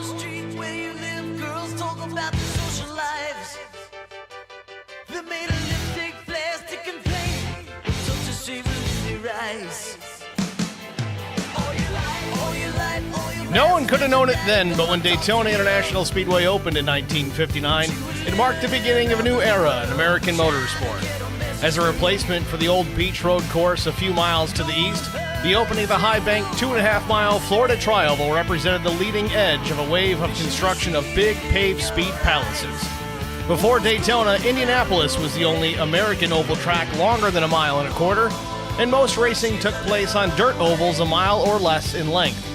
the street where you live, girls talk about the social lives. They made a lipstick, plastic, and paint. Such a shame in their eyes. No one could have known it then, but when Daytona International Speedway opened in 1959, it marked the beginning of a new era in American motorsport. As a replacement for the old Beach Road course a few miles to the east, the opening of the high-bank 2.5-mile Florida Tri-Oval represented the leading edge of a wave of construction of big paved speed palaces. Before Daytona, Indianapolis was the only American oval track longer than 1.25 miles, and most racing took place on dirt ovals 1 mile or less in length.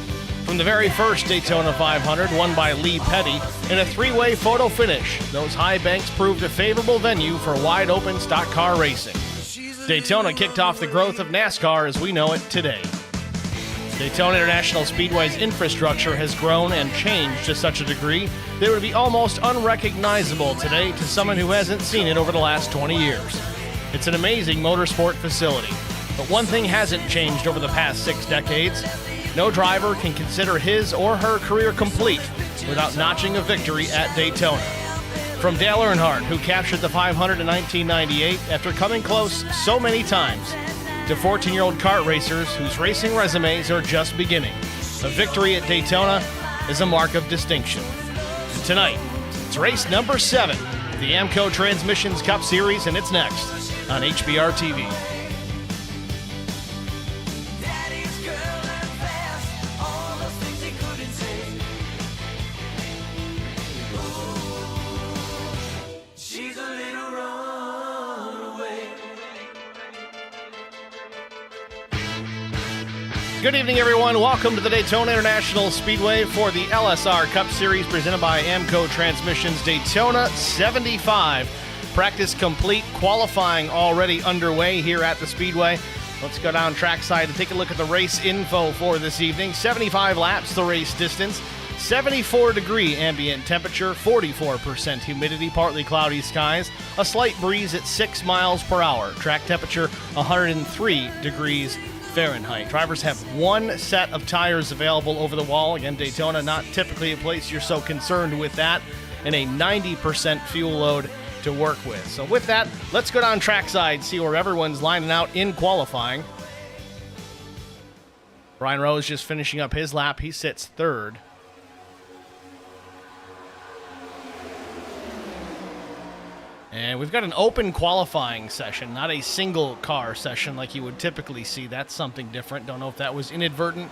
From the very first Daytona 500, won by Lee Petty, in a 3-way photo finish, those high banks proved a favorable venue for wide-open stock car racing. Daytona kicked off the growth of NASCAR as we know it today. Daytona International Speedway's infrastructure has grown and changed to such a degree that it would be almost unrecognizable today to someone who hasn't seen it over the last 20 years. It's an amazing motorsport facility, but one thing hasn't changed over the past 6 decades. No driver can consider his or her career complete without notching a victory at Daytona. From Dale Earnhardt, who captured the 500 in 1998 after coming close so many times, to 14-year-old kart racers whose racing resumes are just beginning. A victory at Daytona is a mark of distinction. And tonight, it's race number 7 of the AAMCO Transmissions Cup Series, and it's next on HBR TV. Good evening, everyone. Welcome to the Daytona International Speedway for the LSR Cup Series presented by AAMCO Transmissions. Daytona 75. Practice complete. Qualifying already underway here at the Speedway. Let's go down trackside and take a look at the race info for this evening. 75 laps, the race distance. 74-degree ambient temperature, 44% humidity, partly cloudy skies, a slight breeze at 6 miles per hour. Track temperature, 103 degrees Fahrenheit. Drivers have 1 set of tires available over the wall. Again, Daytona, not typically a place you're so concerned with that, and a 90% fuel load to work with. So with that, let's go down trackside, see where everyone's lining out in qualifying. Brian Rose just finishing up his lap. He sits third. And we've got an open qualifying session, not a single car session like you would typically see. That's something different. Don't know if that was inadvertent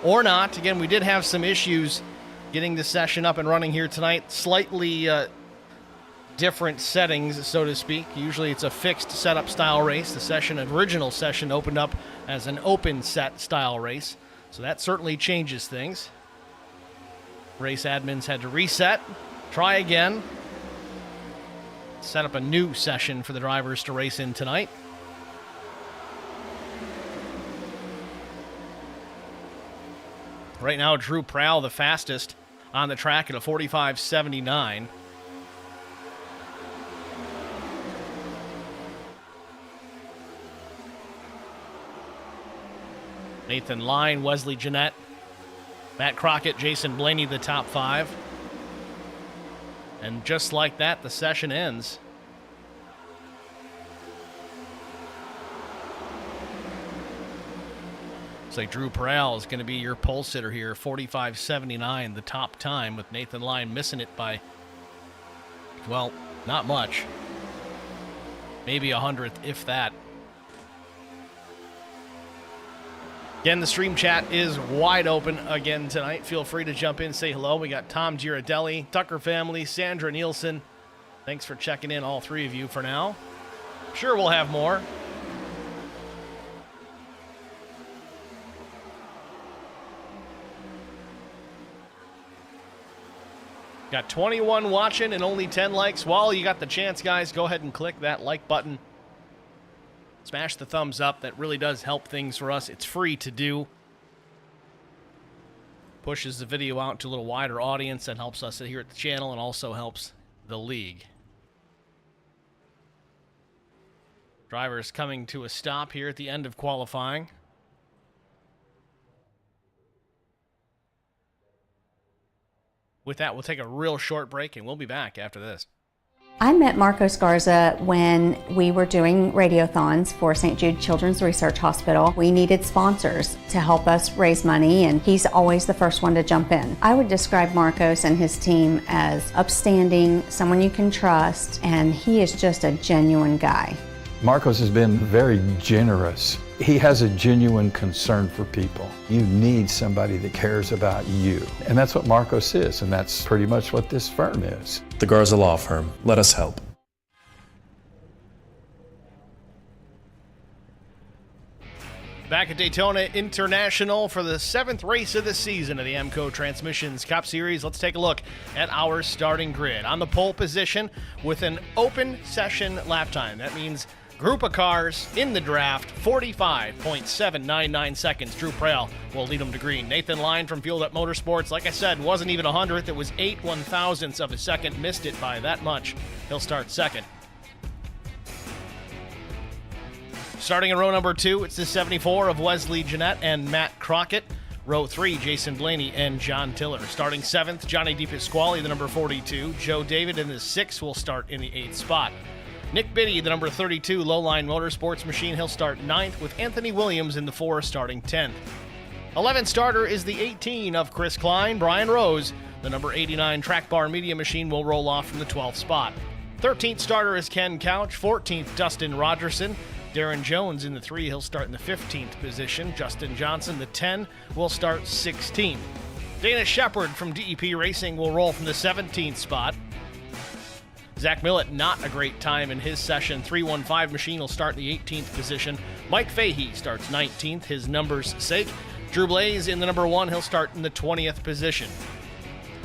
or not. Again, we did have some issues getting the session up and running here tonight. Slightly different settings, so to speak. Usually it's a fixed setup style race. The original session opened up as an open set style race. So that certainly changes things. Race admins had to reset, try again. Set up a new session for the drivers to race in tonight. Right now, Drew Prowl, the fastest on the track at a 45.79. Nathan Lyne, Wesley Jeanette, Matt Crockett, Jason Blaney, the top 5. And just like that, the session ends. Looks like Drew Peral is going to be your pole sitter here. 45.79, the top time, with Nathan Lyne missing it by, well, not much. Maybe 100th, if that. Again, the stream chat is wide open again tonight. Feel free to jump in, say hello. We got Tom Girardelli, Tucker family, Sandra Nielsen. Thanks for checking in, all 3 of you, for now. Sure, we'll have more. Got 21 watching and only 10 likes. While you got the chance, guys, go ahead and click that like button. Smash the thumbs up. That really does help things for us. It's free to do. Pushes the video out to a little wider audience. That helps us here at the channel and also helps the league. Drivers coming to a stop here at the end of qualifying. With that, we'll take a real short break, and we'll be back after this. I met Marco Scarza when we were doing radiothons for St. Jude Children's Research Hospital. We needed sponsors to help us raise money, and he's always the first one to jump in. I would describe Marcos and his team as upstanding, someone you can trust, and he is just a genuine guy. Marcos has been very generous. He has a genuine concern for people. You need somebody that cares about you. And that's what Marcos is, and that's pretty much what this firm is. The Garza Law Firm. Let us help. Back at Daytona International for the 7th race of the season of the AMCO Transmissions Cup Series. Let's take a look at our starting grid. On the pole position with an open session lap time. That means group of cars in the draft, 45.799 seconds. Drew Prale will lead them to green. Nathan Line from Fueled Up Motorsports, like I said, wasn't even 100th. It was 8 1,000ths of a second. Missed it by that much. He'll start second. Starting in row number 2, it's the 74 of Wesley Jeanette and Matt Crockett. Row 3, Jason Blaney and John Tiller. Starting 7th, Johnny DePasquale, the number 42. Joe David in the 6th will start in the 8th spot. Nick Biddy, the number 32 Lowline Motorsports machine, he'll start 9th, with Anthony Williams in the 4 starting 10th. 11th starter is the 18 of Chris Klein. Brian Rose, the number 89 Track Bar Media machine, will roll off from the 12th spot. 13th starter is Ken Couch. 14th, Dustin Rogerson. Darren Jones in the 3, he'll start in the 15th position. Justin Johnson, the 10, will start 16th. Dana Shepard from DEP Racing will roll from the 17th spot. Zach Millett, not a great time in his session. 315 machine will start in the 18th position. Mike Fahey starts 19th, his number's sake. Drew Blaze in the number 1, he'll start in the 20th position.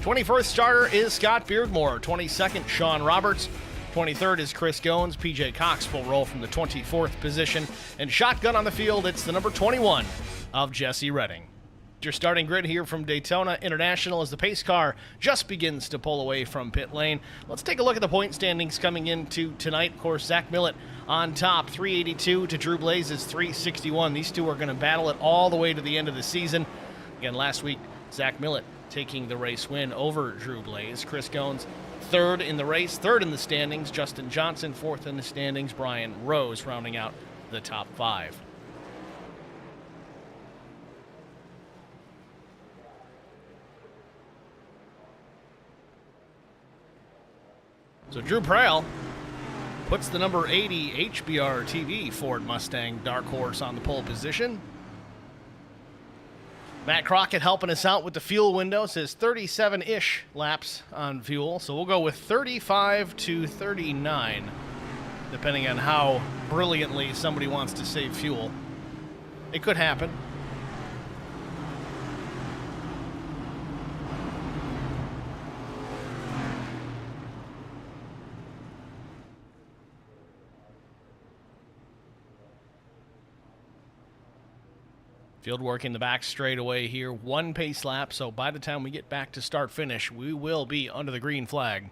21st starter is Scott Beardmore. 22nd, Sean Roberts. 23rd is Chris Goins. PJ Cox will roll from the 24th position. And shotgun on the field, it's the number 21 of Jesse Redding. Your starting grid here from Daytona International as the pace car just begins to pull away from pit lane. Let's take a look at the point standings coming into tonight. Of course, Zach Millett on top, 382 to Drew Blaze's 361. These two are going to battle it all the way to the end of the season. Again, last week, Zach Millett taking the race win over Drew Blaze. Chris Goins, 3rd in the race, 3rd in the standings. Justin Johnson, 4th in the standings. Brian Rose rounding out the top 5. So Drew Prale puts the number 80 HBR TV Ford Mustang Dark Horse on the pole position. Matt Crockett helping us out with the fuel window, says 37-ish laps on fuel. So we'll go with 35 to 39, depending on how brilliantly somebody wants to save fuel. It could happen. Field work in the back straightaway here, 1 pace lap, so by the time we get back to start-finish, we will be under the green flag.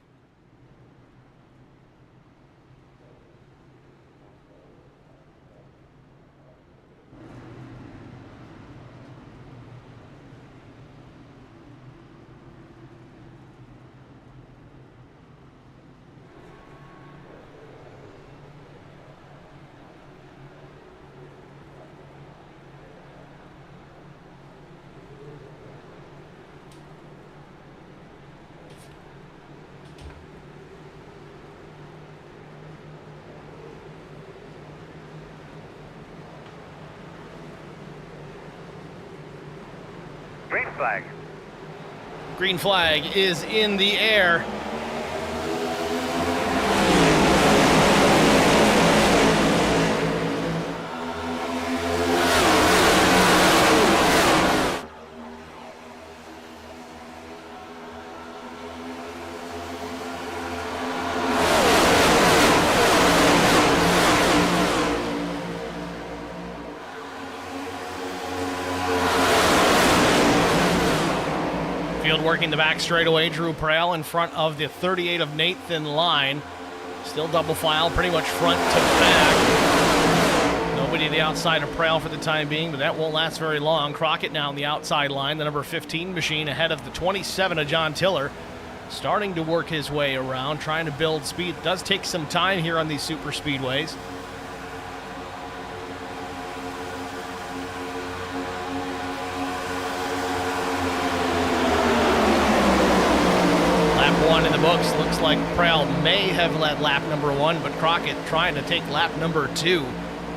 Green flag. Green flag is in the air. Working the back straightaway, Drew Prale in front of the 38 of Nathan Line. Still double file, pretty much front to back. No Nobody to the outside of Prowl for the time being, but that won't last very long. Crockett now on the outside line, the number 15 machine ahead of the 27 of John Tiller. Starting to work his way around, trying to build speed. It does take some time here on these super speedways. Lap 1 in the books. Looks like Prowl may have led lap number 1, but Crockett trying to take lap number 2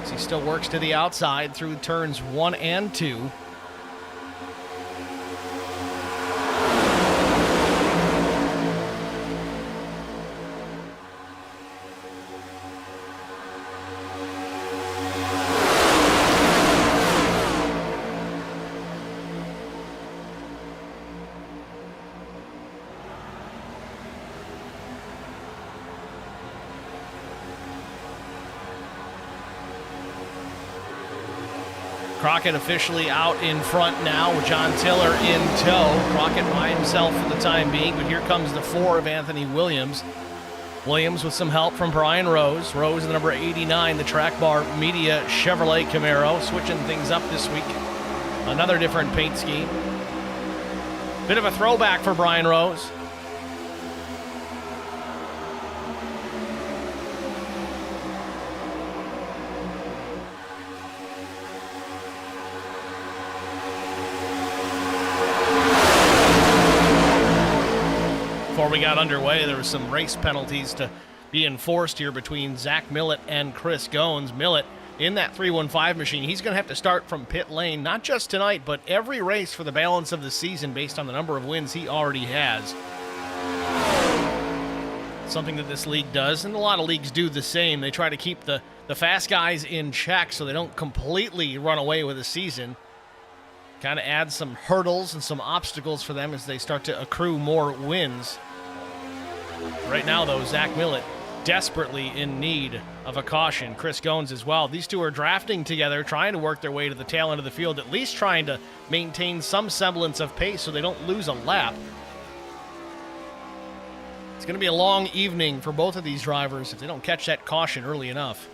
as he still works to the outside through turns 1 and 2. Crockett officially out in front now with John Tiller in tow. Crockett by himself for the time being, but here comes the 4 of Anthony Williams. Williams with some help from Brian Rose. Rose, the number 89, the Track Bar Media Chevrolet Camaro, switching things up this week. Another different paint scheme. Bit of a throwback for Brian Rose. Before we got underway, there were some race penalties to be enforced here between Zach Millett and Chris Goins. Millett in that 315 machine. He's going to have to start from pit lane, not just tonight, but every race for the balance of the season based on the number of wins he already has. Something that this league does, and a lot of leagues do the same. They try to keep the fast guys in check so they don't completely run away with the season. Kind of add some hurdles and some obstacles for them as they start to accrue more wins. Right now, though, Zach Millett desperately in need of a caution. Chris Goins as well. These two are drafting together, trying to work their way to the tail end of the field, at least trying to maintain some semblance of pace so they don't lose a lap. It's going to be a long evening for both of these drivers if they don't catch that caution early enough.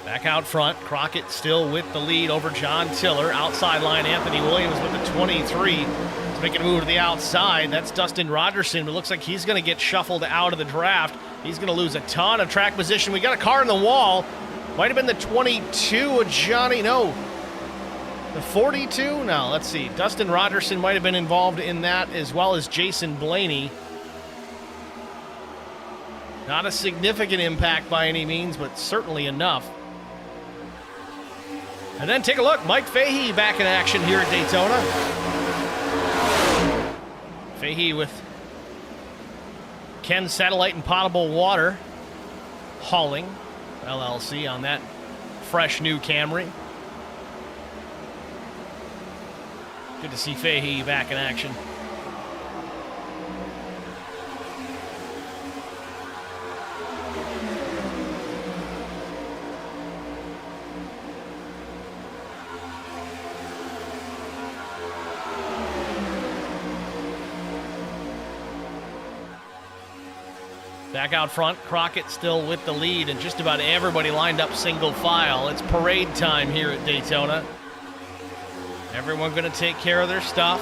Back out front, Crockett still with the lead over John Tiller. Outside line, Anthony Williams with the 23. He's making a move to the outside. That's Dustin Rogerson, but it looks like he's going to get shuffled out of the draft. He's going to lose a ton of track position. We got a car in the wall. Might have been the 22 of Johnny. No. The 42? No, let's see. Dustin Rogerson might have been involved in that, as well as Jason Blaney. Not a significant impact by any means, but certainly enough. And then take a look, Mike Fahey back in action here at Daytona. Fahey with Ken Satellite and Potable Water hauling LLC on that fresh new Camry. Good to see Fahey back in action. Back out front, Crockett still with the lead, and just about everybody lined up single file. It's parade time here at Daytona. Everyone going to take care of their stuff.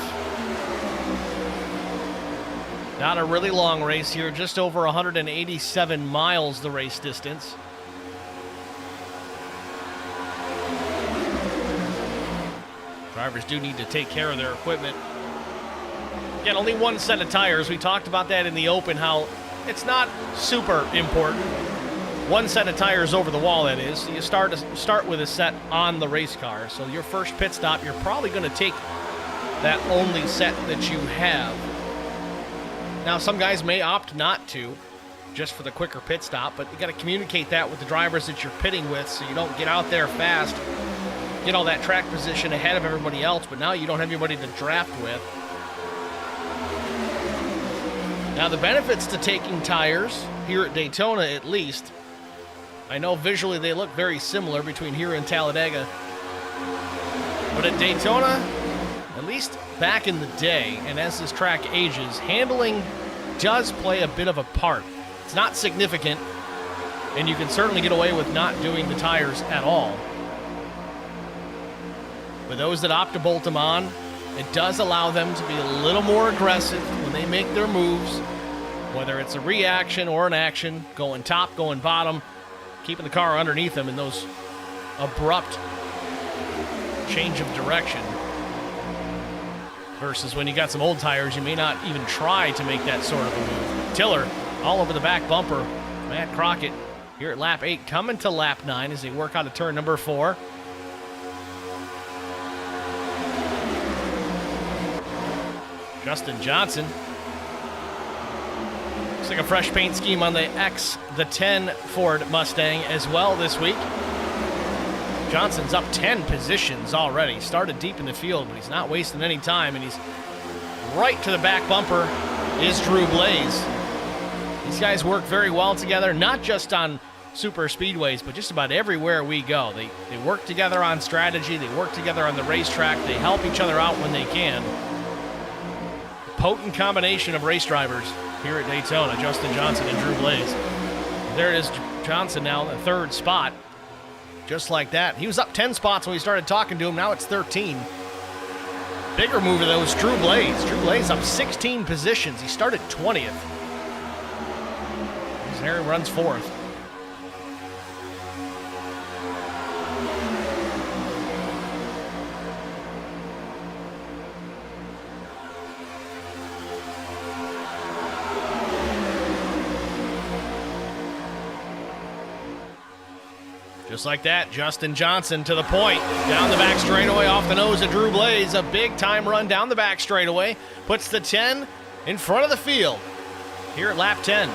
Not a really long race here, just over 187 miles the race distance. Drivers do need to take care of their equipment. Again, only one set of tires. We talked about that in the open, how it's not super important. One set of tires over the wall, that is. So you start with a set on the race car. So your first pit stop, you're probably going to take that only set that you have. Now, some guys may opt not to, just for the quicker pit stop, but you got to communicate that with the drivers that you're pitting with so you don't get out there fast, get all that track position ahead of everybody else, but now you don't have anybody to draft with. Now, the benefits to taking tires here at Daytona, at least, I know visually they look very similar between here and Talladega, but at Daytona, at least back in the day, and as this track ages, handling does play a bit of a part. It's not significant, and you can certainly get away with not doing the tires at all. But those that opt to bolt them on, it does allow them to be a little more aggressive when they make their moves, whether it's a reaction or an action, going top, going bottom, keeping the car underneath them in those abrupt change of direction. Versus when you got some old tires, you may not even try to make that sort of a move. Tiller all over the back bumper. Matt Crockett here at lap 8, coming to lap 9 as they work out of turn number 4. Justin Johnson. Looks like a fresh paint scheme on the 10 Ford Mustang as well this week. Johnson's up 10 positions already. Started deep in the field, but he's not wasting any time, and he's right to the back bumper is Drew Blaze. These guys work very well together, not just on super speedways, but just about everywhere we go. They work together on strategy. They work together on the racetrack. They help each other out when they can. Potent combination of race drivers here at Daytona, Justin Johnson and Drew Blaze. There it is, Johnson now in the 3rd spot. Just like that. He was up 10 spots when we started talking to him. Now it's 13. Bigger move of those, Drew Blaze. Drew Blaze up 16 positions. He started 20th. There he runs 4th. Just like that, Justin Johnson to the point. Down the back straightaway off the nose of Drew Blaze. A big time run down the back straightaway. Puts the 10 in front of the field here at lap 10.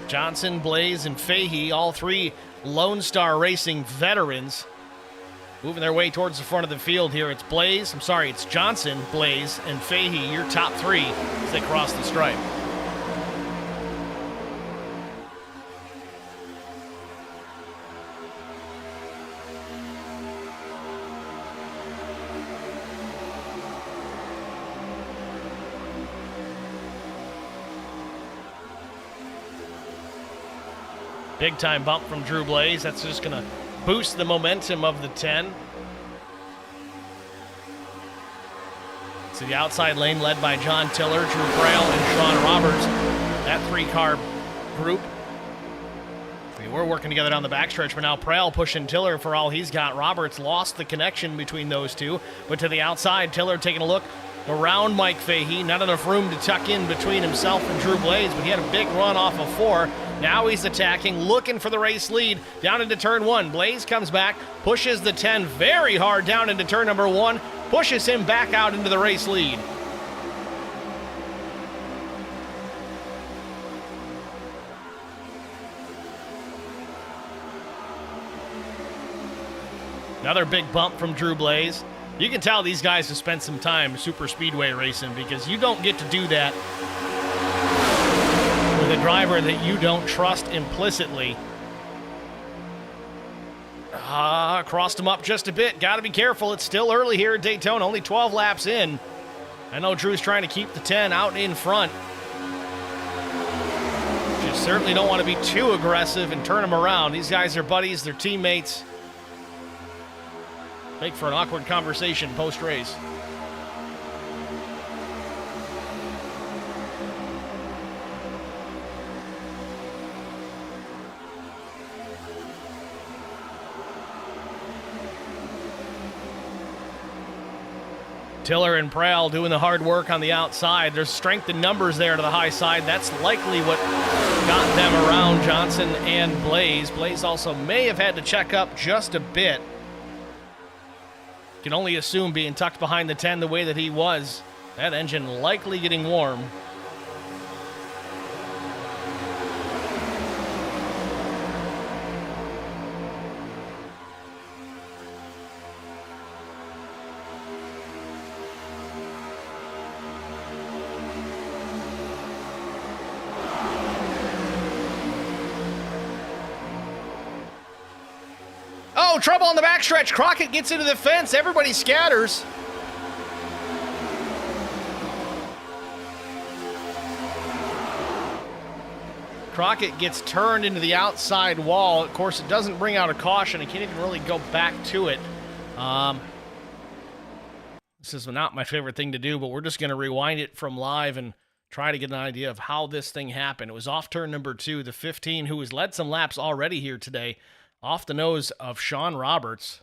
Johnson, Blaze, and Fahey, all 3 Lonestar Racing veterans, moving their way towards the front of the field here. It's Johnson, Blaze, and Fahey, your top 3 as they cross the stripe. Big time bump from Drew Blaze. That's just going to boost the momentum of the 10. So the outside lane led by John Tiller, Drew Frail, and Sean Roberts. That 3-car group. They were working together down the backstretch, but now Frail pushing Tiller for all he's got. Roberts lost the connection between those two, but to the outside, Tiller taking a look around Mike Fahey. Not enough room to tuck in between himself and Drew Blaze, but he had a big run off of 4. Now he's attacking, looking for the race lead down into turn 1. Blaze comes back, pushes the 10 very hard down into turn number 1, pushes him back out into the race lead. Another big bump from Drew Blaze. You can tell these guys have spent some time super speedway racing, because you don't get to do that with a driver that you don't trust implicitly. Crossed him up just a bit. Got to be careful. It's still early here at Daytona. Only 12 laps in. I know Drew's trying to keep the 10 out in front. You certainly don't want to be too aggressive and turn them around. These guys are buddies. They're teammates. Make for an awkward conversation post-race. Tiller and Prowl doing the hard work on the outside. There's strength in numbers there to the high side. That's likely what got them around Johnson and Blaze. Blaze also may have had to check up just a bit. Can only assume, being tucked behind the 10 the way that he was, that engine likely getting warm. Oh, trouble on the backstretch. Crockett gets into the fence. Everybody scatters. Crockett gets turned into the outside wall. Of course, it doesn't bring out a caution. He can't even really go back to it. This is not my favorite thing to do, but we're just going to rewind it from live and try to get an idea of how this thing happened. It was off turn number 2, the 15, who has led some laps already here today, off the nose of Sean Roberts.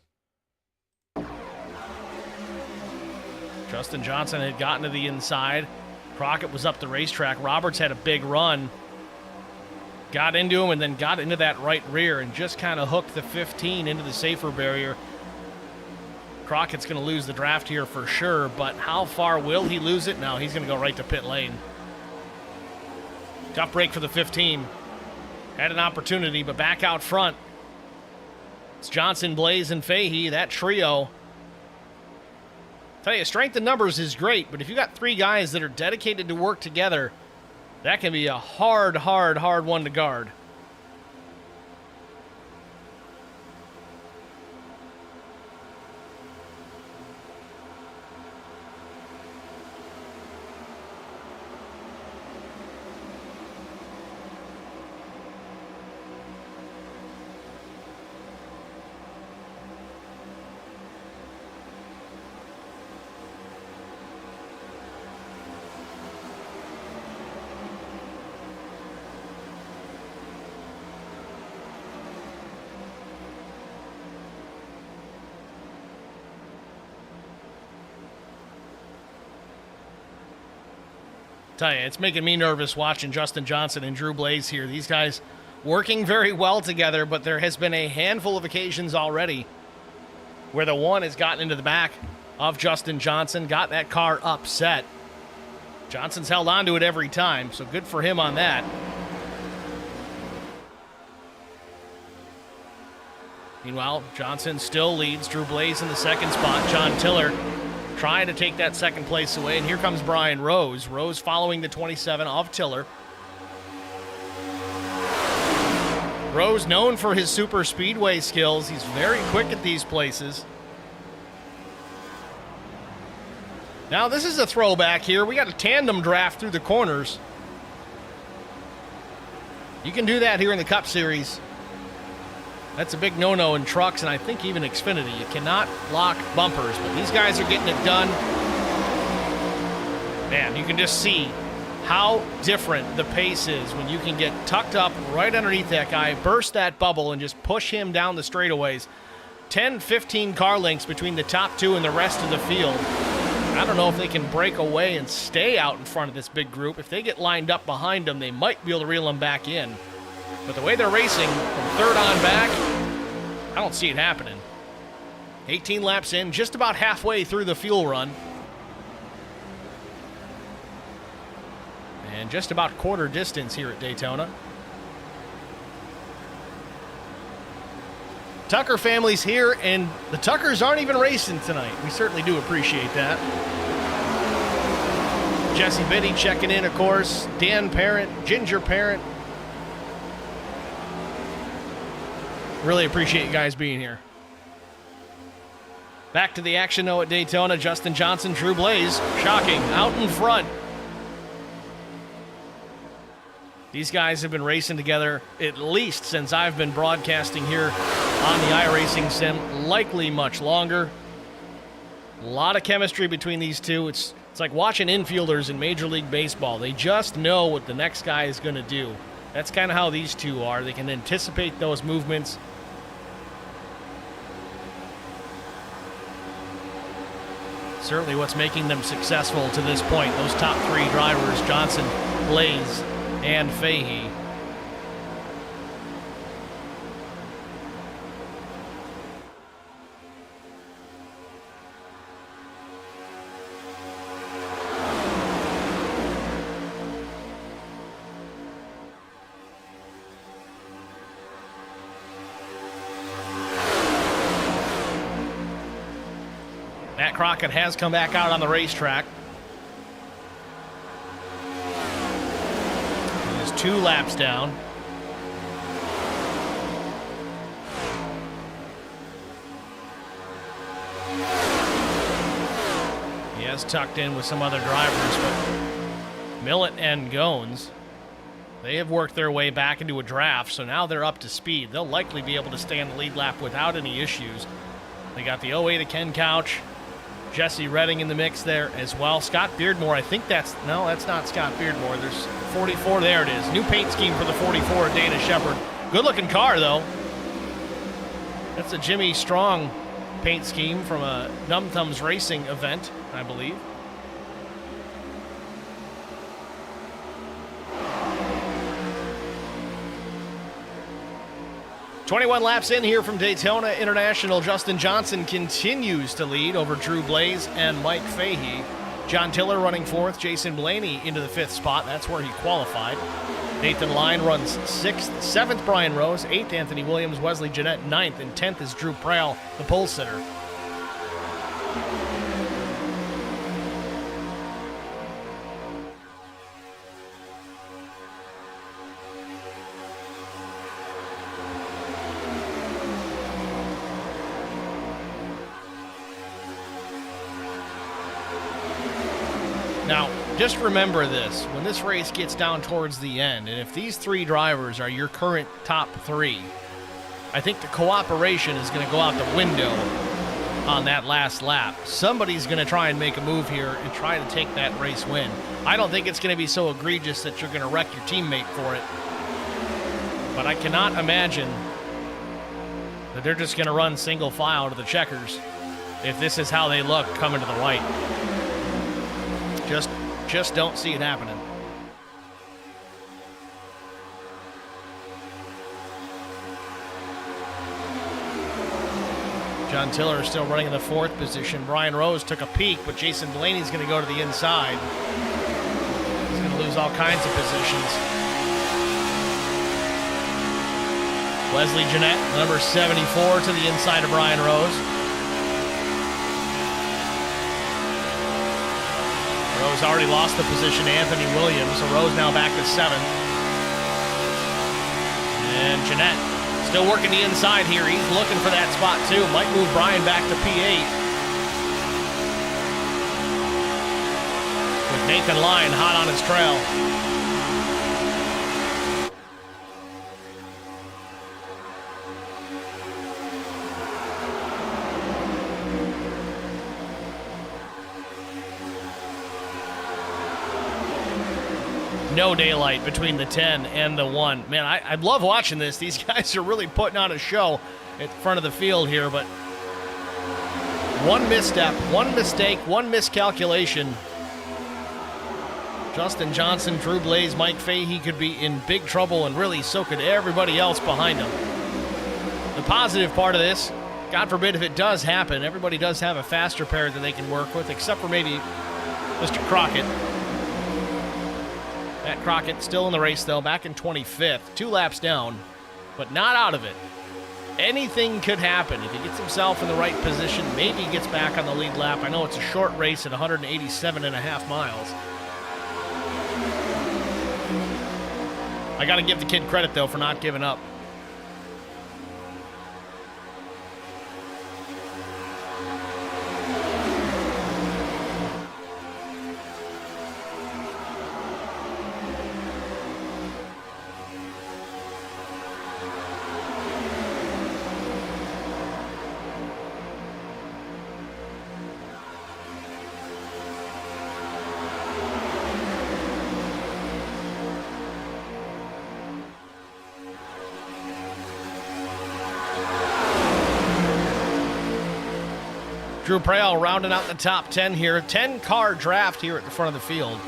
Justin Johnson had gotten to the inside. Crockett was up the racetrack. Roberts had a big run. Got into him and then got into that right rear and just kind of hooked the 15 into the safer barrier. Crockett's going to lose the draft here for sure, but how far will he lose it? No, he's going to go right to pit lane. Tough break for the 15. Had an opportunity, but back out front. It's Johnson, Blaze, and Fahey, that trio. Tell you, strength in numbers is great, but if you got 3 guys that are dedicated to work together, that can be a hard one to guard. Tell you, it's making me nervous watching Justin Johnson and Drew Blaze here. These guys working very well together, but there has been a handful of occasions already where the one has gotten into the back of Justin Johnson, got that car upset. Johnson's held on to it every time, so good for him on that. Meanwhile, Johnson still leads. Drew Blaze in the second spot. John Tiller trying to take that second place away, and here comes Brian Rose. Rose following the 27 of Tiller. Rose known for his super speedway skills. He's very quick at these places. Now this is a throwback here. We got a tandem draft through the corners. You can do that here in the Cup Series. That's a big no-no in trucks, and I think even Xfinity. You cannot lock bumpers, but these guys are getting it done. Man, you can just see how different the pace is when you can get tucked up right underneath that guy, burst that bubble, and just push him down the straightaways. 10, 15 car lengths between the top 2 and the rest of the field. I don't know if they can break away and stay out in front of this big group. If they get lined up behind them, they might be able to reel them back in. But the way they're racing from third on back, I don't see it happening. 18 laps in, just about halfway through the fuel run. And just about quarter distance here at Daytona. Tucker family's here, and the Tuckers aren't even racing tonight. We certainly do appreciate that. Jesse Biddy checking in, of course. Dan Parent, Ginger Parent. Really appreciate you guys being here. Back to the action, though, at Daytona. Justin Johnson, Drew Blaze, shocking, out in front. These guys have been racing together at least since I've been broadcasting here on the iRacing Sim, likely much longer. A lot of chemistry between these two. It's like watching infielders in Major League Baseball. They just know what the next guy is going to do. That's kind of how these two are. They can anticipate those movements. Certainly what's making them successful to this point. Those top 3 drivers, Johnson, Blaze, and Fahey. Matt Crockett has come back out on the racetrack. He is 2 laps down. He has tucked in with some other drivers, but Millett and Gones They have worked their way back into a draft, so now they're up to speed. They'll likely be able to stay on the lead lap without any issues. They got the 08 of Ken Couch, Jesse Redding in the mix there as well. Scott Beardmore, I think that's not Scott Beardmore. There's 44, there it is. New paint scheme for the 44, Dana Shepard. Good looking car though. That's a Jimmy Strong paint scheme from a Numb Thumbs Racing event, I believe. "21 laps in here from Daytona International. Justin Johnson continues to lead over Drew Blaze and Mike Fahey. John Tiller running fourth. Jason Blaney into the fifth spot. That's where he qualified. Nathan Lyon runs sixth. Seventh, Brian Rose. Eighth, Anthony Williams. Wesley Jeanette, ninth. And 10th is Drew Prale, the pole sitter. Now, just remember this, when this race gets down towards the end, and if these three drivers are your current top three, I think the cooperation is going to go out the window on that last lap. Somebody's going to try and make a move here and try to take that race win. I don't think it's going to be so egregious that you're going to wreck your teammate for it, but I cannot imagine that they're just going to run single file to the checkers if this is how they look coming to the white. Just don't see it happening. John Tiller is still running in the fourth position. Brian Rose took a peek, but Jason Blaney's going to go to the inside. He's going to lose all kinds of positions. Wesley Jeanette, number 74, to the inside of Brian Rose. Rose already lost the position to Anthony Williams, so Rose now back to 7th. And Jeanette still working the inside here. He's looking for that spot too. Might move Brian back to P8. With Nathan Lyon hot on his trail. No daylight between the 10 and the 1. Man, I love watching this. These guys are really putting on a show at the front of the field here, but one misstep, one mistake, one miscalculation. Justin Johnson, Drew Blaze, Mike Fahey could be in big trouble, and really so could everybody else behind them. The positive part of this, God forbid if it does happen, everybody does have a faster pair that they can work with, except for maybe Mr. Crockett. Matt Crockett still in the race, though, back in 25th. 2 laps down, but not out of it. Anything could happen. If he gets himself in the right position, maybe he gets back on the lead lap. I know it's a short race at 187.5 miles. I got to give the kid credit, though, for not giving up. Drew Prale rounding out the top 10 here. 10-car draft here at the front of the field.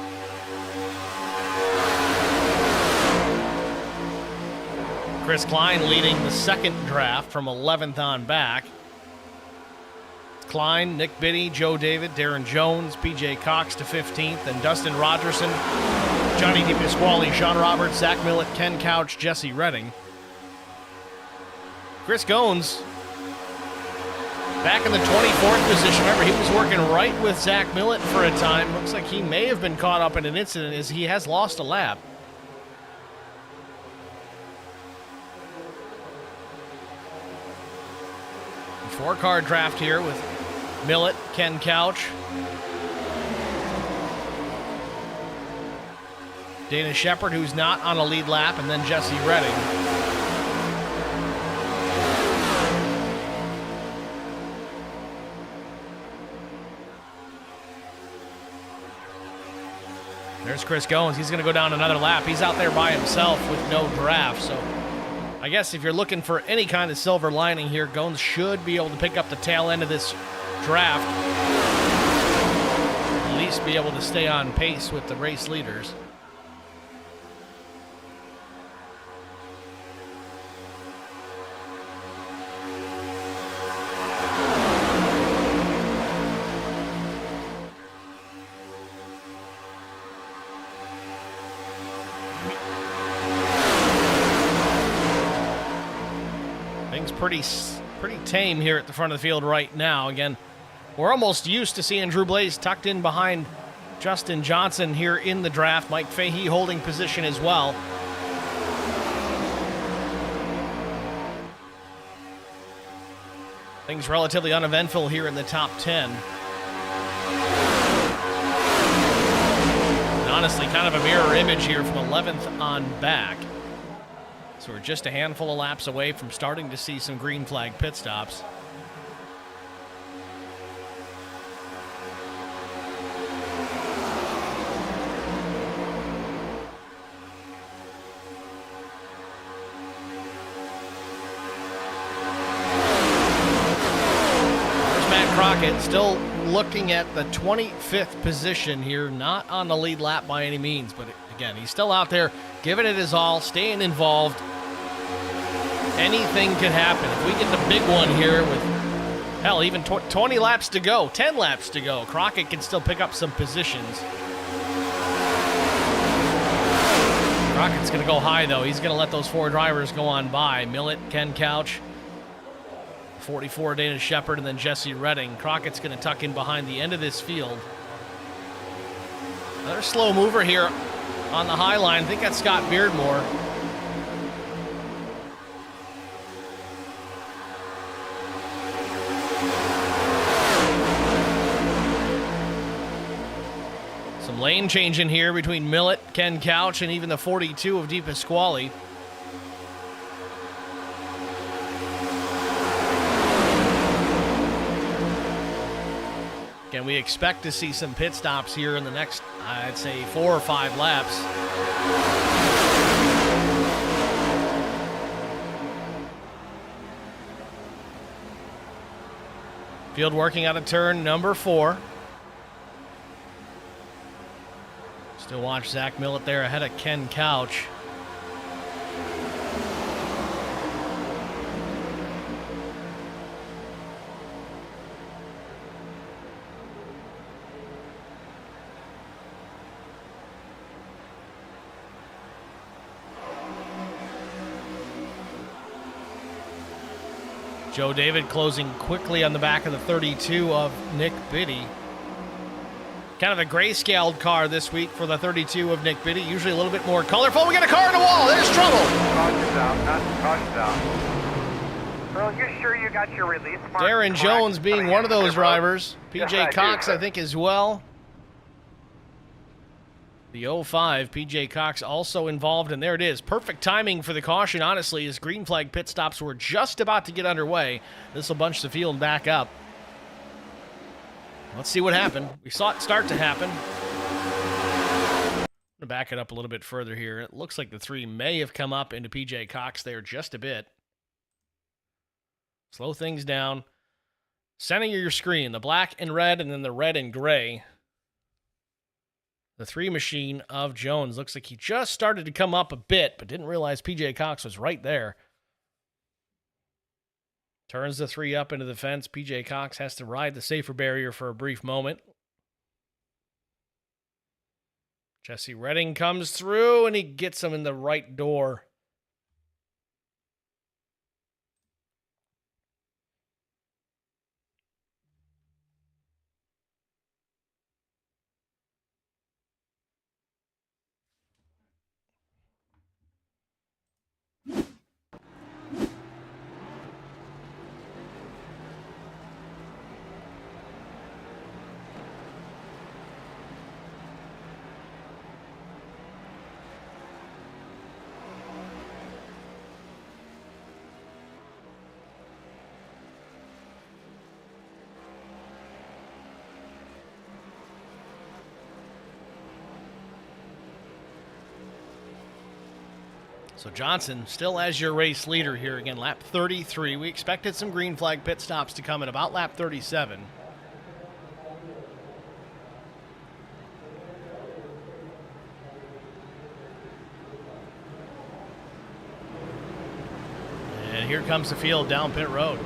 Chris Klein leading the second draft from 11th on back. Klein, Nick Biddy, Joe David, Darren Jones, PJ Cox to 15th, and Dustin Rogerson, Johnny DePasquale, Sean Roberts, Zach Millett, Ken Couch, Jesse Redding. Chris Goins back in the 24th position. Remember, he was working right with Zach Millett for a time. Looks like he may have been caught up in an incident as he has lost a lap. A 4-car draft here with Millett, Ken Couch, Dana Shepard, who's not on a lead lap, and then Jesse Redding. There's Chris Goins. He's going to go down another lap. He's out there by himself with no draft. So I guess if you're looking for any kind of silver lining here, Goins should be able to pick up the tail end of this draft. At least be able to stay on pace with the race leaders. Pretty tame here at the front of the field right now. Again, we're almost used to seeing Drew Blaze tucked in behind Justin Johnson here in the draft. Mike Fahey holding position as well. Things relatively uneventful here in the top 10. And honestly, kind of a mirror image here from 11th on back. So we're just a handful of laps away from starting to see some green flag pit stops. There's Matt Crockett still looking at the 25th position here, not on the lead lap by any means, but again, he's still out there giving it his all, staying involved. Anything could happen. If we get the big one here with, hell, even 20 laps to go, 10 laps to go, Crockett can still pick up some positions. Crockett's going to go high, though. He's going to let those four drivers go on by. Millett, Ken Couch, 44 Dana Shepard, and then Jesse Redding. Crockett's going to tuck in behind the end of this field. Another slow mover here on the high line. I think that's Scott Beardmore. Some lane changing here between Millett, Ken Couch, and even the 42 of Di Pasquale. Again, we expect to see some pit stops here in the next, I'd say, 4 or 5 laps. Field working out of turn number 4. Still watch Zach Millett there ahead of Ken Couch. Joe David closing quickly on the back of the 32 of Nick Biddy. Kind of a grayscaled car this week for the 32 of Nick Biddy. Usually a little bit more colorful. We got a car in the wall. There's trouble. Caution's out. Earl, you sure you got your release mark Darren correct? Jones being one of those drivers. Yes, PJ I Cox, do. I think, as well. The 05, PJ Cox also involved, and there it is. Perfect timing for the caution, honestly, as green flag pit stops were just about to get underway. This will bunch the field back up. Let's see what happened. We saw it start to happen. I'm going to back it up a little bit further here. It looks like the 3 may have come up into PJ Cox there just a bit. Slow things down. Center your screen, the black and red, and then the red and gray. The 3 machine of Jones. Looks like he just started to come up a bit, but didn't realize PJ Cox was right there. Turns the 3 up into the fence. PJ Cox has to ride the safer barrier for a brief moment. Jesse Redding comes through, and he gets him in the right door. So Johnson still as your race leader here. Again, lap 33. We expected some green flag pit stops to come at about lap 37. And here comes the field down pit road.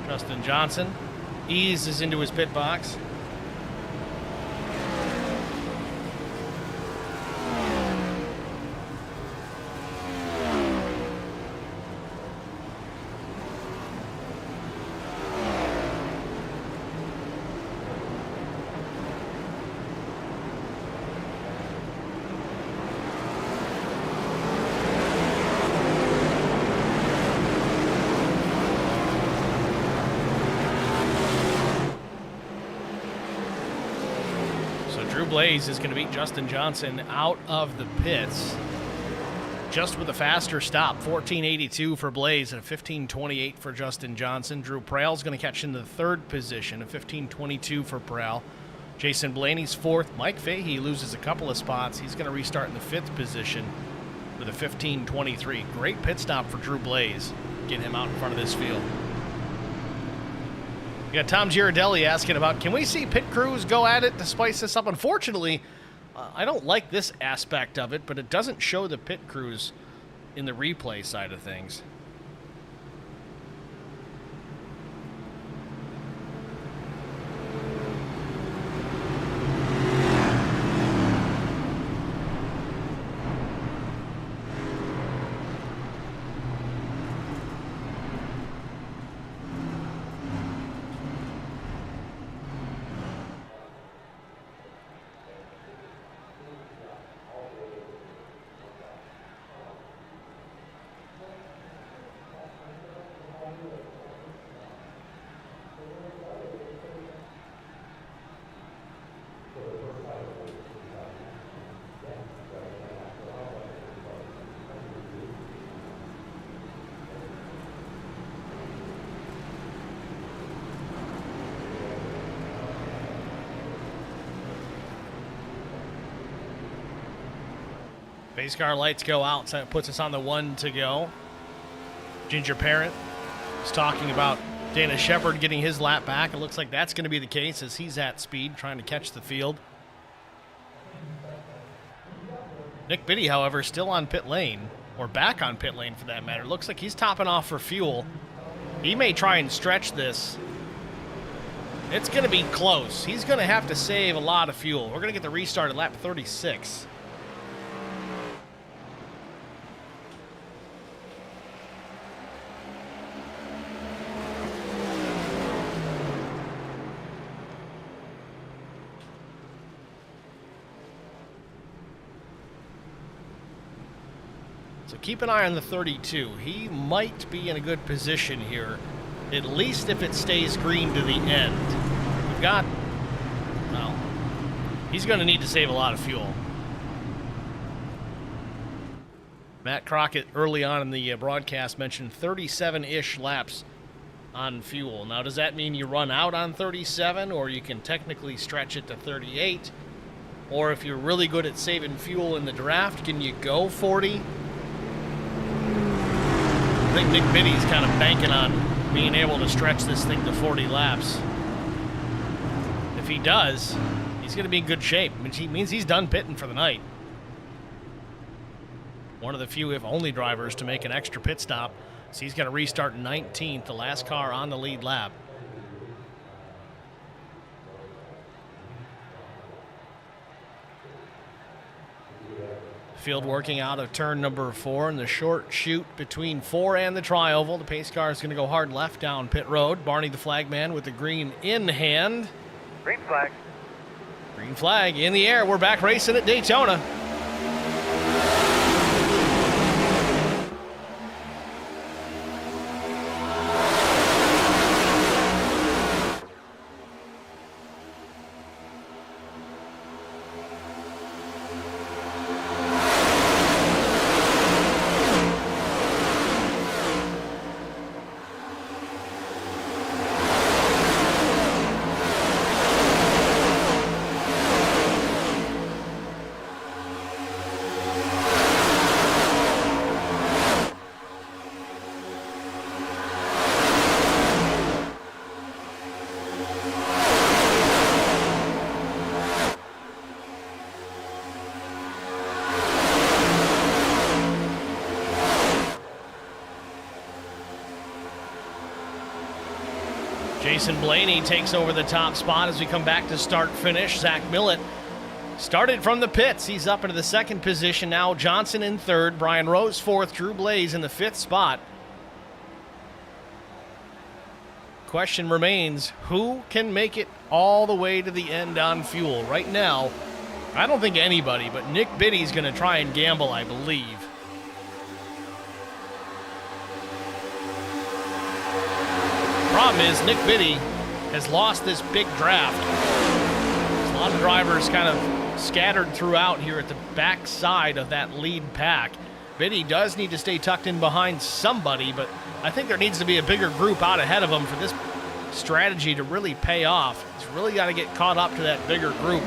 Justin Johnson eases into his pit box. Blaze is going to beat Justin Johnson out of the pits just with a faster stop. 14:82 for Blaze and a 15:28 for Justin Johnson. Drew Prale's going to catch into the third position, a 15:22 for Prale. Jason Blaney's fourth. Mike Fahey loses a couple of spots. He's going to restart in the fifth position with a 15:23. Great pit stop for Drew Blaze, getting him out in front of this field. We got Tom Girardelli asking about, can we see pit crews go at it to spice this up? Unfortunately, I don't like this aspect of it, but it doesn't show the pit crews in the replay side of things. Pace car lights go out, so it puts us on the 1 to go. Ginger Parent is talking about Dana Shepard getting his lap back. It looks like that's going to be the case as he's at speed trying to catch the field. Nick Biddy, however, still on pit lane, or back on pit lane for that matter. Looks like he's topping off for fuel. He may try and stretch this. It's going to be close. He's going to have to save a lot of fuel. We're going to get the restart at lap 36. So keep an eye on the 32. He might be in a good position here, at least if it stays green to the end. We've got, well, he's going to need to save a lot of fuel. Matt Crockett early on in the broadcast mentioned 37-ish laps on fuel. Now, does that mean you run out on 37, or you can technically stretch it to 38? Or if you're really good at saving fuel in the draft, can you go 40? I think Nick Biddy's kind of banking on being able to stretch this thing to 40 laps. If he does, he's going to be in good shape, which means he's done pitting for the night. One of the few, if only, drivers to make an extra pit stop. So he's going to restart 19th, the last car on the lead lap. Field working out of turn number 4 in the short chute between 4 and the tri-oval. The pace car is going to go hard left down pit road. Barney the flagman with the green in hand. Green flag. Green flag in the air. We're back racing at Daytona. Jason Blaney takes over the top spot as we come back to start finish. Zach Millett started from the pits. He's up into the second position now. Johnson in third, Brian Rose fourth, Drew Blaze in the fifth spot. Question remains, who can make it all the way to the end on fuel? Right now, I don't think anybody, but Nick Biddy's going to try and gamble, I believe. Problem is, Nick Biddy has lost this big draft. There's a lot of drivers kind of scattered throughout here at the back side of that lead pack. Biddy does need to stay tucked in behind somebody, but I think there needs to be a bigger group out ahead of him for this strategy to really pay off. He's really got to get caught up to that bigger group.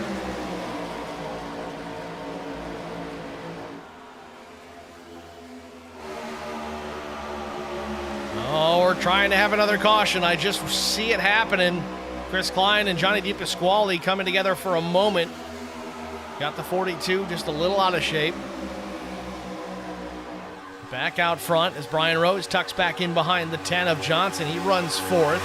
Oh, we're trying to have another caution. I just see it happening. Chris Klein and Johnny DePasquale coming together for a moment. Got the 42 just a little out of shape. Back out front as Brian Rose tucks back in behind the 10 of Johnson. He runs fourth.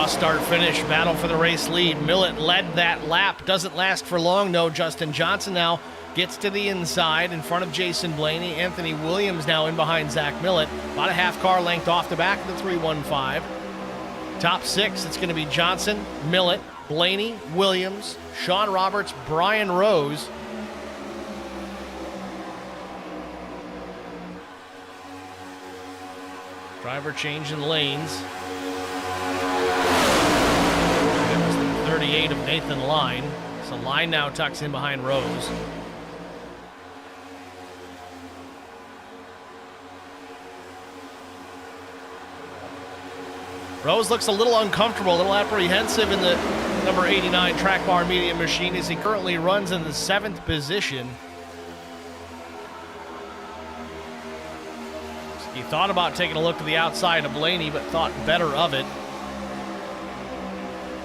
Start finish battle for the race lead. Millett led that lap. Doesn't last for long, no. Justin Johnson now gets to the inside in front of Jason Blaney. Anthony Williams now in behind Zach Millett. About a half car length off the back of the 315. Top six, it's going to be Johnson, Millett, Blaney, Williams, Sean Roberts, Brian Rose. Driver changing lanes. 38 of Nathan Line. So Line now tucks in behind Rose. Rose looks a little uncomfortable, a little apprehensive in the number 89 track bar medium machine as he currently runs in the 7th position. He thought about taking a look to the outside of Blaney, but thought better of it.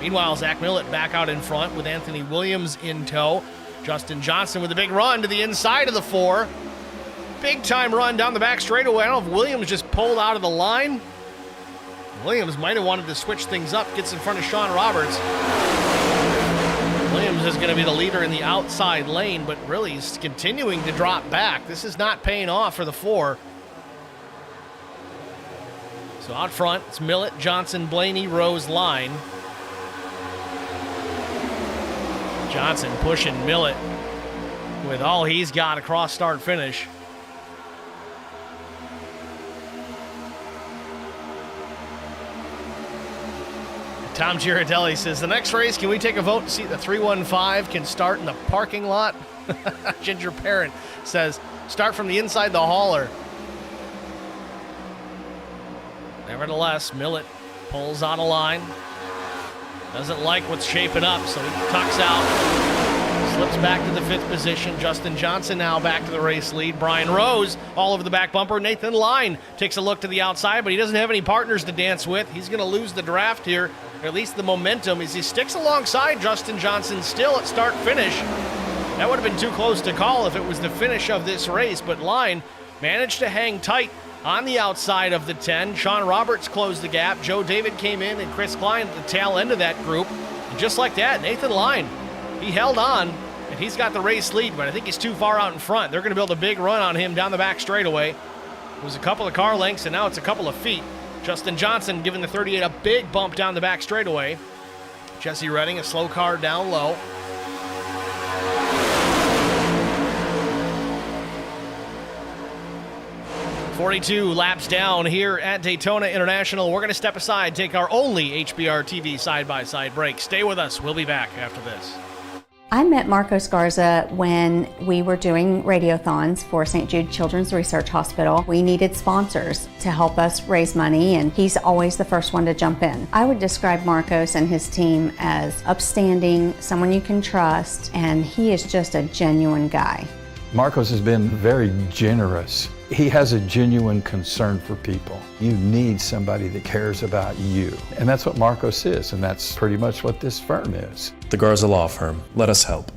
Meanwhile, Zach Millett back out in front with Anthony Williams in tow. Justin Johnson with a big run to the inside of the 4. Big time run down the back straightaway. I don't know if Williams just pulled out of the line. Williams might have wanted to switch things up, gets in front of Sean Roberts. Williams is going to be the leader in the outside lane, but really he's continuing to drop back. This is not paying off for the 4. So out front, it's Millett, Johnson, Blaney, Rose, Line. Johnson pushing Millett with all he's got across start finish. Tom Girardelli says, the next race, can we take a vote to see if the 315 can start in the parking lot? Ginger Parent says, start from the inside the hauler. Nevertheless, Millett pulls on a line. Doesn't like what's shaping up, so he tucks out. Slips back to the 5th position. Justin Johnson now back to the race lead. Brian Rose all over the back bumper. Nathan Line takes a look to the outside, but he doesn't have any partners to dance with. He's going to lose the draft here, or at least the momentum, as he sticks alongside Justin Johnson still at start-finish. That would have been too close to call if it was the finish of this race, but Line managed to hang tight on the outside of the 10. Sean Roberts closed the gap. Joe David came in, and Chris Klein at the tail end of that group. And just like that, Nathan Line, he held on, and he's got the race lead, but I think he's too far out in front. They're going to build a big run on him down the back straightaway. It was a couple of car lengths, and now it's a couple of feet. Justin Johnson giving the 38 a big bump down the back straightaway. Jesse Redding, a slow car down low. .42 laps down here at Daytona International. We're going to step aside, take our only HBR TV side-by-side break. Stay with us. We'll be back after this. I met Marco Scarza when we were doing radiothons for St. Jude Children's Research Hospital. We needed sponsors to help us raise money, and he's always the first one to jump in. I would describe Marcos and his team as upstanding, someone you can trust, and he is just a genuine guy. Marcos has been very generous. He has a genuine concern for people. You need somebody that cares about you. And that's what Marcos is, and that's pretty much what this firm is. The Garza Law Firm. Let us help.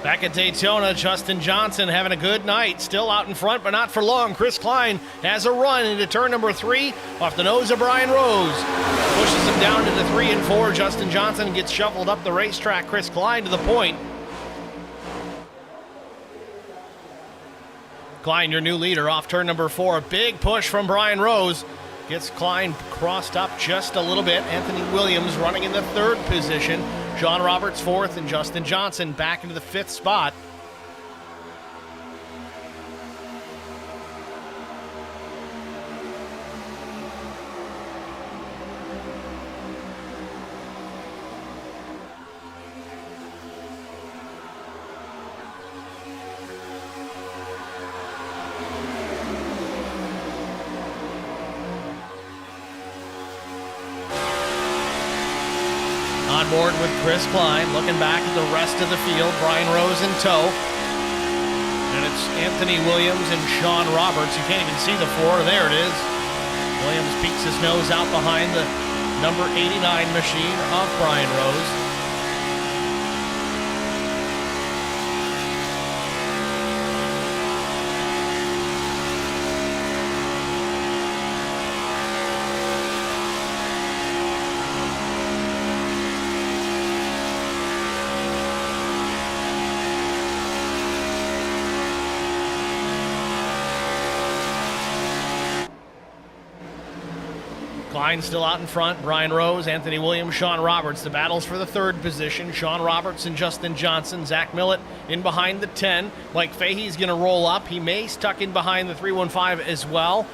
Back at Daytona, Justin Johnson having a good night. Still out in front, but not for long. Chris Klein has a run into turn number 3 off the nose of Brian Rose. Pushes him down into 3 and 4. Justin Johnson gets shuffled up the racetrack. Chris Klein to the point. Klein, your new leader, off turn number 4. Big push from Brian Rose. Gets Klein crossed up just a little bit. Anthony Williams running in the 3rd position. John Roberts 4th, and Justin Johnson back into the 5th spot. On board with Chris Klein, looking back at the rest of the field. Brian Rose in tow. And it's Anthony Williams and Sean Roberts. You can't even see the 4. There it is. Williams peeks his nose out behind the number 89 machine of Brian Rose. Klein still out in front. Brian Rose, Anthony Williams, Sean Roberts. The battles for the third position. Sean Roberts and Justin Johnson. Zach Millett in behind the 10. Mike Fahey's going to roll up. He may tuck in behind the 315 as well.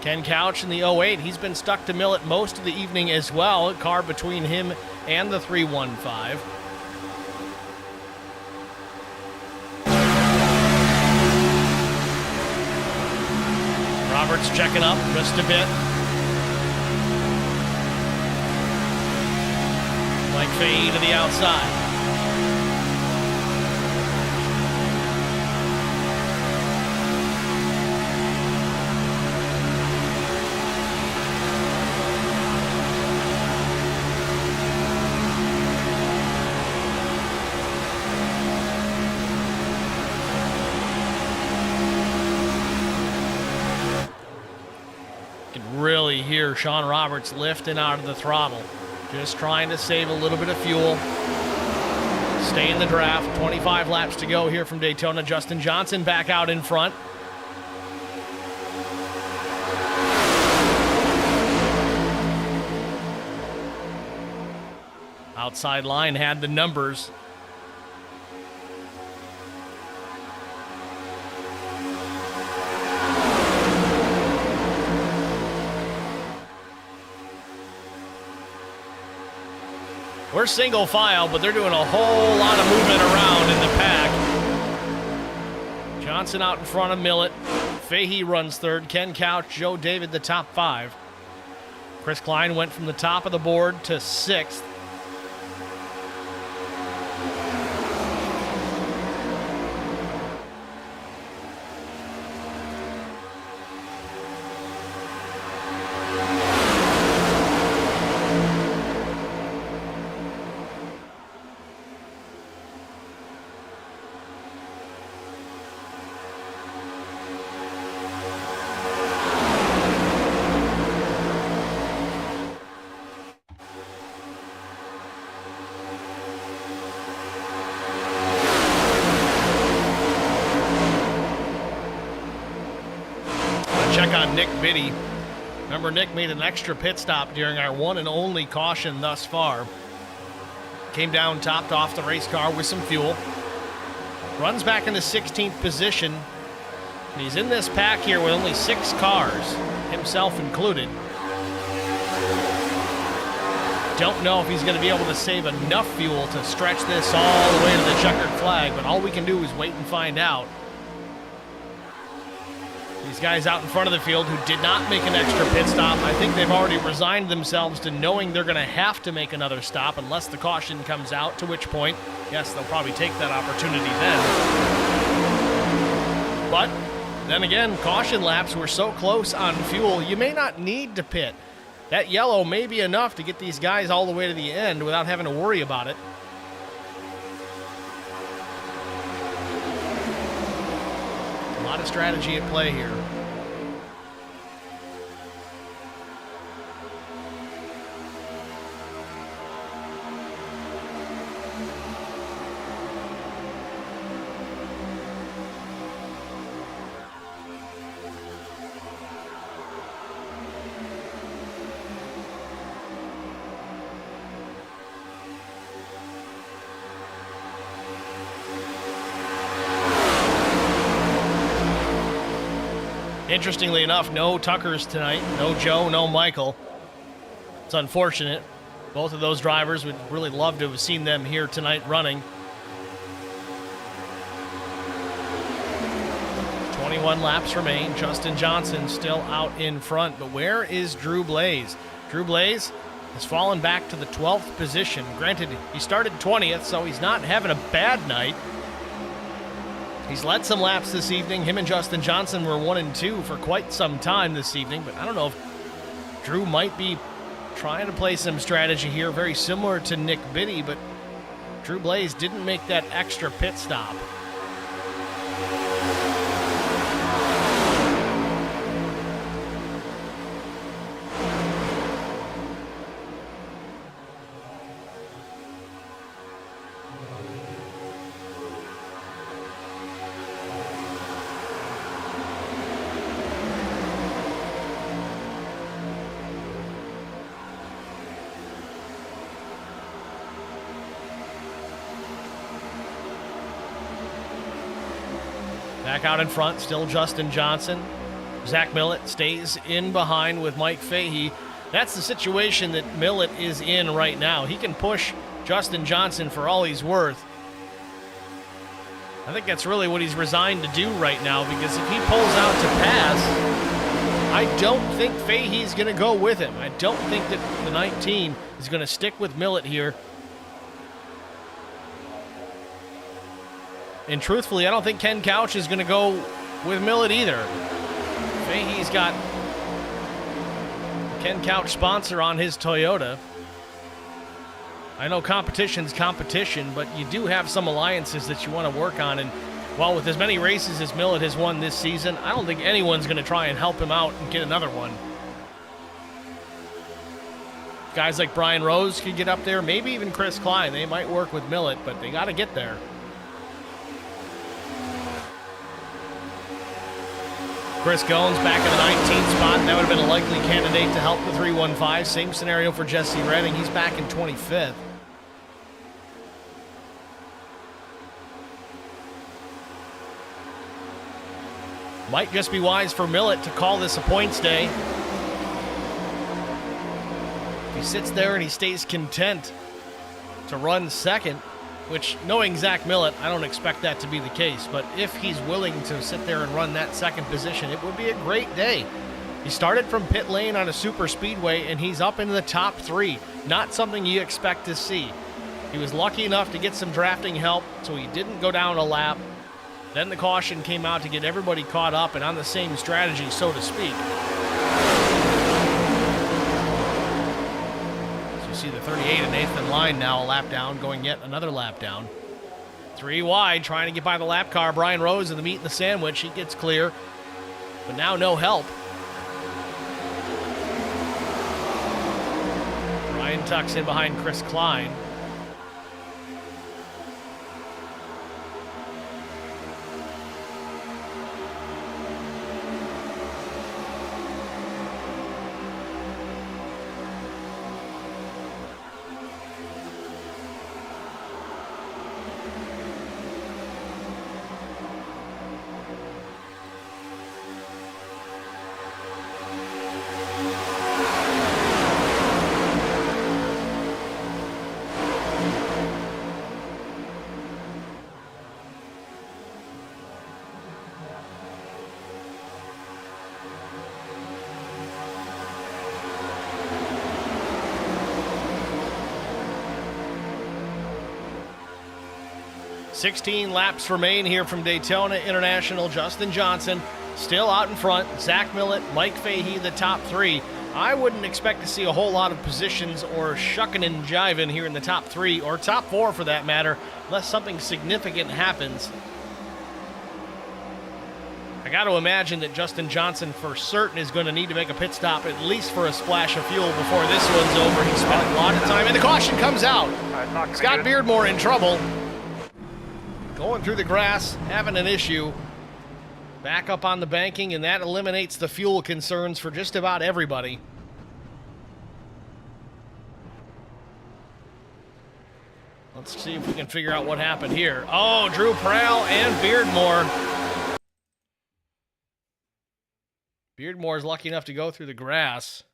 Ken Couch in the 08. He's been stuck to Millett most of the evening as well. A car between him and the 315. Roberts checking up just a bit. Mike Fahey to the outside. Really hear Sean Roberts lifting out of the throttle, just trying to save a little bit of fuel. Stay in the draft. 25 laps to go here from Daytona. Justin Johnson back out in front. Outside line had the numbers. We're single file, but they're doing a whole lot of movement around in the pack. Johnson out in front of Millett. Fahey runs third. Ken Couch, Joe David, the top 5. Chris Klein went from the top of the board to 6th. Check on Nick Biddy. Remember, Nick made an extra pit stop during our one and only caution thus far. Came down, topped off the race car with some fuel. Runs back into 16th position. And he's in this pack here with only 6 cars, himself included. Don't know if he's going to be able to save enough fuel to stretch this all the way to the checkered flag, but all we can do is wait and find out. These guys out in front of the field who did not make an extra pit stop, I think they've already resigned themselves to knowing they're going to have to make another stop unless the caution comes out, to which point, yes, they'll probably take that opportunity then. But then again, caution laps were so close on fuel, you may not need to pit. That yellow may be enough to get these guys all the way to the end without having to worry about it. A lot of strategy at play here. Interestingly enough, no Tuckers tonight. No Joe, no Michael. It's unfortunate. Both of those drivers would really love to have seen them here tonight running. 21 laps remain. Justin Johnson still out in front. But where is Drew Blaze? Drew Blaze has fallen back to the 12th position. Granted, he started 20th, so he's not having a bad night. He's led some laps this evening. Him and Justin Johnson were 1 and 2 for quite some time this evening, but I don't know if Drew might be trying to play some strategy here, very similar to Nick Biddy, but Drew Blaze didn't make that extra pit stop. Back out in front, still Justin Johnson. Zach Millett stays in behind with Mike Fahey. That's the situation that Millett is in right now. He can push Justin Johnson for all he's worth. I think that's really what he's resigned to do right now, because if he pulls out to pass, I don't think Fahey's going to go with him. I don't think that the 19 is going to stick with Millett here. And truthfully, I don't think Ken Couch is going to go with Millett either. Fahey's got Ken Couch sponsor on his Toyota. I know competition's competition, but you do have some alliances that you want to work on. And while with as many races as Millett has won this season, I don't think anyone's going to try and help him out and get another one. Guys like Brian Rose could get up there, maybe even Chris Klein. They might work with Millett, but they got to get there. Chris Goins back in the 19th spot. That would have been a likely candidate to help the 315. Same scenario for Jesse Redding. He's back in 25th. Might just be wise for Millett to call this a points day. If he sits there and he stays content to run second, which, knowing Zach Millett, I don't expect that to be the case. But if he's willing to sit there and run that second position, it would be a great day. He started from pit lane on a super speedway, and he's up in the top 3. Not something you expect to see. He was lucky enough to get some drafting help, so he didn't go down a lap. Then the caution came out to get everybody caught up and on the same strategy, so to speak. See the 38 and Nathan Line now a lap down, going yet another lap down. 3 wide, trying to get by the lap car. Brian Rose in the meat and the sandwich. He gets clear, but now no help. Brian tucks in behind Chris Klein. "16 laps remain here from Daytona International. Justin Johnson still out in front. Zach Millett, Mike Fahey, the top 3. I wouldn't expect to see a whole lot of positions or shucking and jiving here in the top 3, or top 4 for that matter, unless something significant happens. I got to imagine that Justin Johnson for certain is going to need to make a pit stop, at least for a splash of fuel before this one's over. He spent a lot of time, and the caution comes out. Scott Beardmore in trouble. Going through the grass, having an issue. Back up on the banking, and that eliminates the fuel concerns for just about everybody. Let's see if we can figure out what happened here. Oh, Drew Prowl and Beardmore. Beardmore's lucky enough to go through the grass.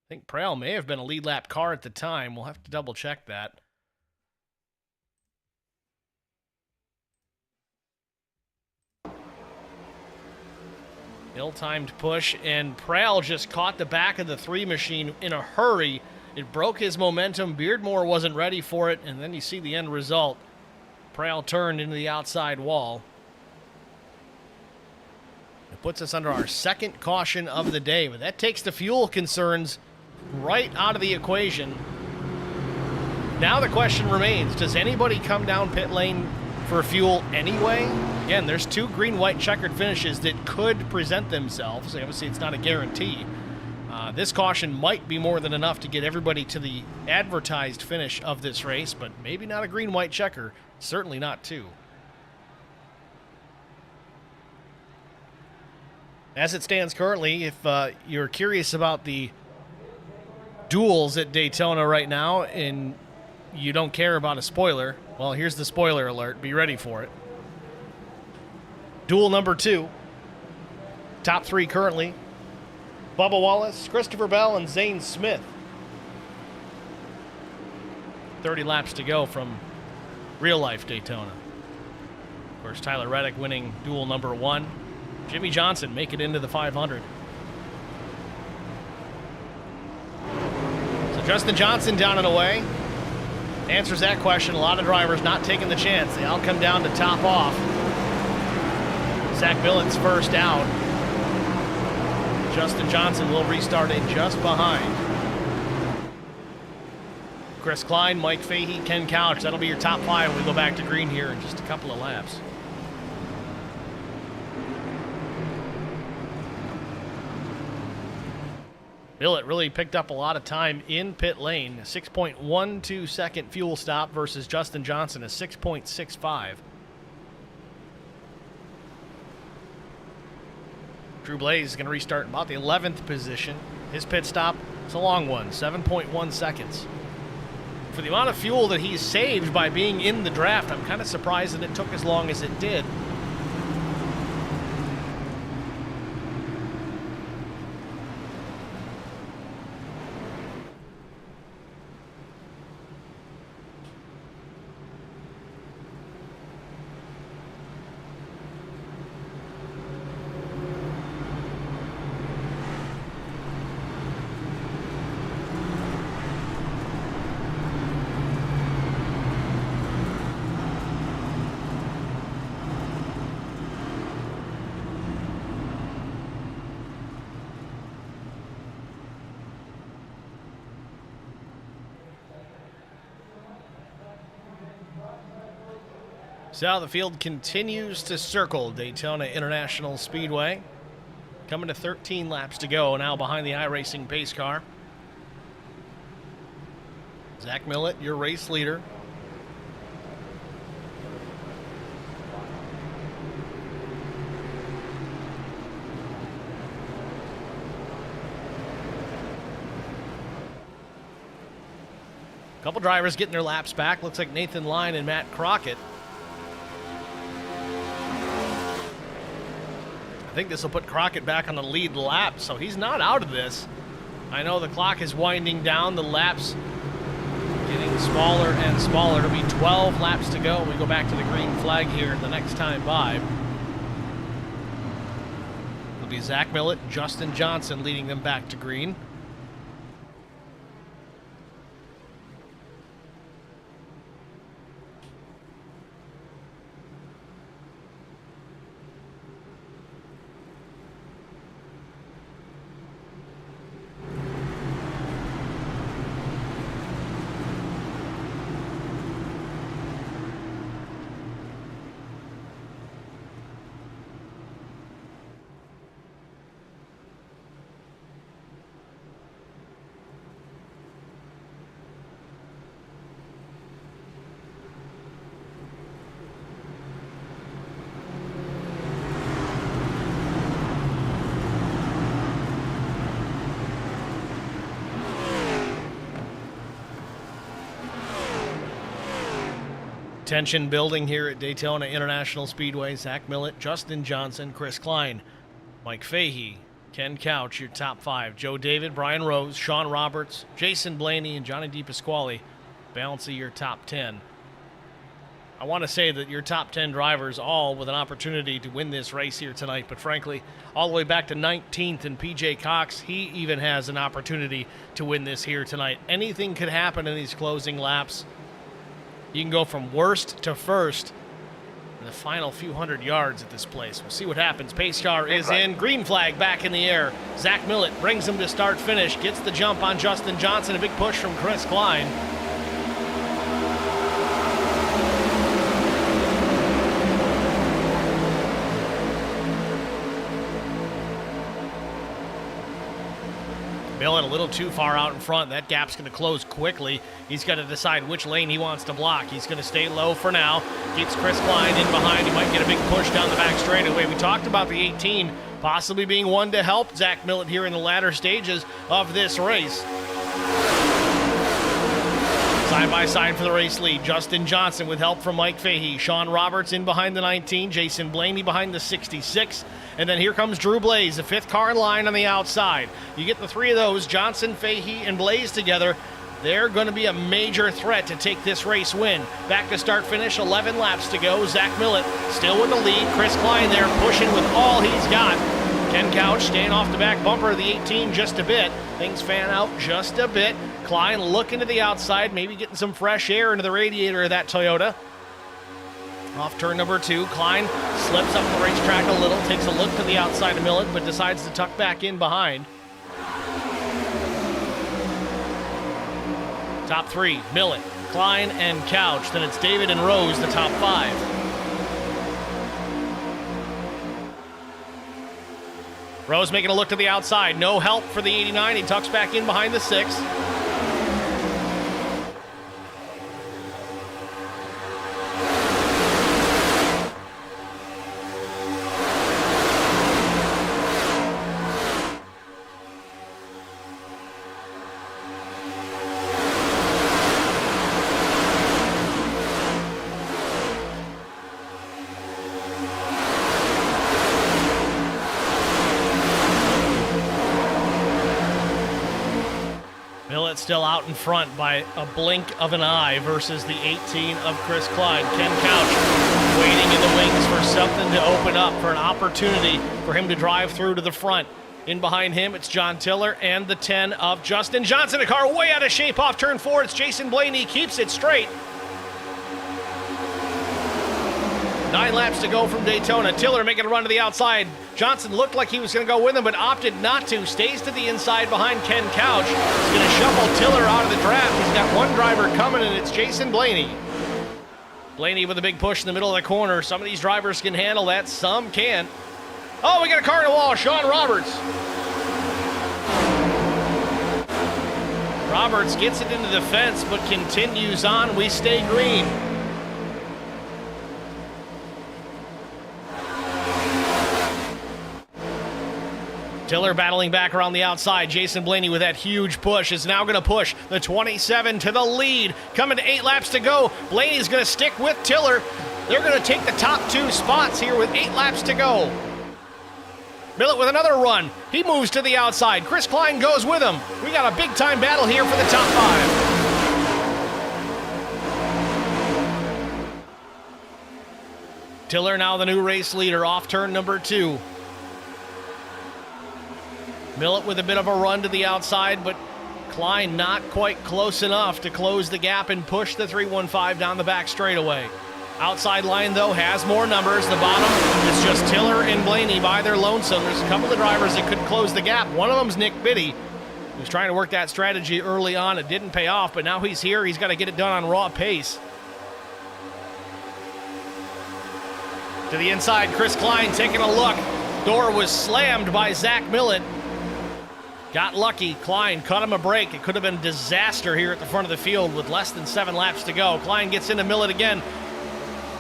I think Prowl may have been a lead lap car at the time. We'll have to double check that. Ill-timed push, and Prowl just caught the back of the 3 machine in a hurry. It broke his momentum. Beardmore wasn't ready for it, and then you see the end result. Prowl turned into the outside wall. It puts us under our second caution of the day, but that takes the fuel concerns right out of the equation. Now the question remains, does anybody come down pit lane for fuel anyway? Again, there's 2 green-white checkered finishes that could present themselves. Obviously, it's not a guarantee. This caution might be more than enough to get everybody to the advertised finish of this race, but maybe not a green-white checker. Certainly not 2. As it stands currently, if you're curious about the duels at Daytona right now and you don't care about a spoiler, well, here's the spoiler alert. Be ready for it. Duel number 2. Top 3 currently. Bubba Wallace, Christopher Bell, and Zane Smith. 30 laps to go from real-life Daytona. Of course, Tyler Reddick winning duel number 1. Jimmy Johnson make it into the 500. So Justin Johnson down and away. Answers that question. A lot of drivers not taking the chance. They all come down to top off. Zach Millet's first out. Justin Johnson will restart in just behind. Chris Klein, Mike Fahey, Ken Couch. That'll be your top 5 when we go back to green here in just a couple of laps. Millett really picked up a lot of time in pit lane. A 6.12 second fuel stop versus Justin Johnson, a 6.65. Drew Blaze is going to restart in about the 11th position. His pit stop is a long one, 7.1 seconds. For the amount of fuel that he's saved by being in the draft, I'm kind of surprised that it took as long as it did. So the field continues to circle Daytona International Speedway. Coming to 13 laps to go now behind the iRacing pace car. Zach Millett, your race leader. A couple drivers getting their laps back. Looks like Nathan Line and Matt Crockett. I think this will put Crockett back on the lead lap, so he's not out of this. I know the clock is winding down. The laps getting smaller and smaller. It'll be 12 laps to go. We go back to the green flag here the next time by. It'll be Zach Millett, Justin Johnson leading them back to green. Tension building here at Daytona International Speedway. Zach Millett, Justin Johnson, Chris Klein, Mike Fahey, Ken Couch, your top 5. Joe David, Brian Rose, Sean Roberts, Jason Blaney, and Johnny DePasquale balance of your top 10. I want to say that your top 10 drivers all with an opportunity to win this race here tonight, but frankly, all the way back to 19th and PJ Cox, he even has an opportunity to win this here tonight. Anything could happen in these closing laps. You can go from worst to first in the final few hundred yards at this place. We'll see what happens. Pace car is in. Green flag back in the air. Zach Millett brings him to start finish. Gets the jump on Justin Johnson. A big push from Chris Klein. Millett a little too far out in front. That gap's going to close quickly. He's got to decide which lane he wants to block. He's going to stay low for now. Keeps Chris Klein in behind. He might get a big push down the back straightaway. We talked about the 18 possibly being one to help Zach Millett here in the latter stages of this race. Side by side for the race lead. Justin Johnson with help from Mike Fahey. Sean Roberts in behind the 19. Jason Blaney behind the 66. And then here comes Drew Blaze, the 5th car in line on the outside. You get the 3 of those, Johnson, Fahey, and Blaze together. They're going to be a major threat to take this race win. Back to start finish, 11 laps to go. Zach Millett still with the lead. Chris Klein there pushing with all he's got. Ken Couch staying off the back bumper of the 18 just a bit. Things fan out just a bit. Klein looking to the outside, maybe getting some fresh air into the radiator of that Toyota. Off turn number 2, Klein slips up the racetrack a little, takes a look to the outside of Millett, but decides to tuck back in behind. Top 3, Millett, Klein, and Couch. Then it's David and Rose, the top 5. Rose making a look to the outside. No help for the 89. He tucks back in behind the 6. Millett still out in front by a blink of an eye versus the 18 of Chris Klein. Ken Couch waiting in the wings for something to open up, for an opportunity for him to drive through to the front. In behind him, it's John Tiller and the 10 of Justin Johnson. A car way out of shape off turn 4. It's Jason Blaney, keeps it straight. 9 laps to go from Daytona. Tiller making a run to the outside. Johnson looked like he was going to go with him, but opted not to. Stays to the inside behind Ken Couch. He's going to shuffle Tiller out of the draft. He's got one driver coming, and it's Jason Blaney. Blaney with a big push in the middle of the corner. Some of these drivers can handle that, some can't. Oh, we got a car in the wall. Sean Roberts. Roberts gets it into the fence, but continues on. We stay green. Tiller battling back around the outside. Jason Blaney with that huge push is now going to push the 27 to the lead. Coming to 8 laps to go. Blaney's going to stick with Tiller. They're going to take the top 2 spots here with 8 laps to go. Millett with another run. He moves to the outside. Chris Klein goes with him. We got a big-time battle here for the top 5. Tiller now the new race leader off turn number 2. Millett with a bit of a run to the outside, but Klein not quite close enough to close the gap and push the 315 down the back straightaway. Outside line, though, has more numbers. The bottom is just Tiller and Blaney by their lonesome. There's a couple of drivers that could close the gap. One of them's Nick Biddy, who's trying to work that strategy early on. It didn't pay off, but now he's here. He's got to get it done on raw pace. To the inside, Chris Klein taking a look. Door was slammed by Zach Millett. Got lucky. Klein cut him a break. It could have been a disaster here at the front of the field with less than 7 laps to go. Klein gets into Millett again.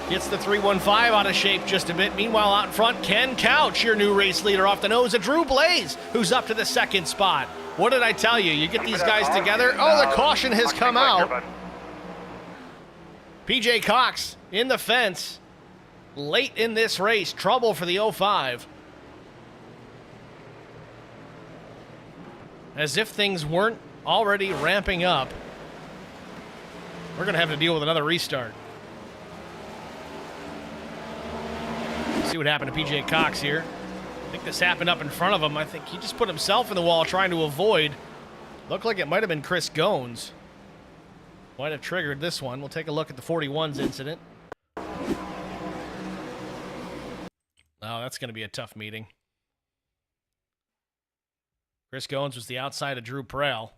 Gets the 315 out of shape just a bit. Meanwhile, out in front, Ken Couch, your new race leader off the nose of Drew Blaze, who's up to the 2nd spot. What did I tell you? You get these guys together. Oh, the caution has come out. PJ Cox in the fence late in this race. Trouble for the 05. As if things weren't already ramping up, we're going to have to deal with another restart. See what happened to PJ Cox here. I think this happened up in front of him. I think he just put himself in the wall trying to avoid. Looked like it might have been Chris Gones. Might have triggered this one. We'll take a look at the 41's incident. Oh, that's going to be a tough meeting. Chris Gones was the outside of Drew Prale.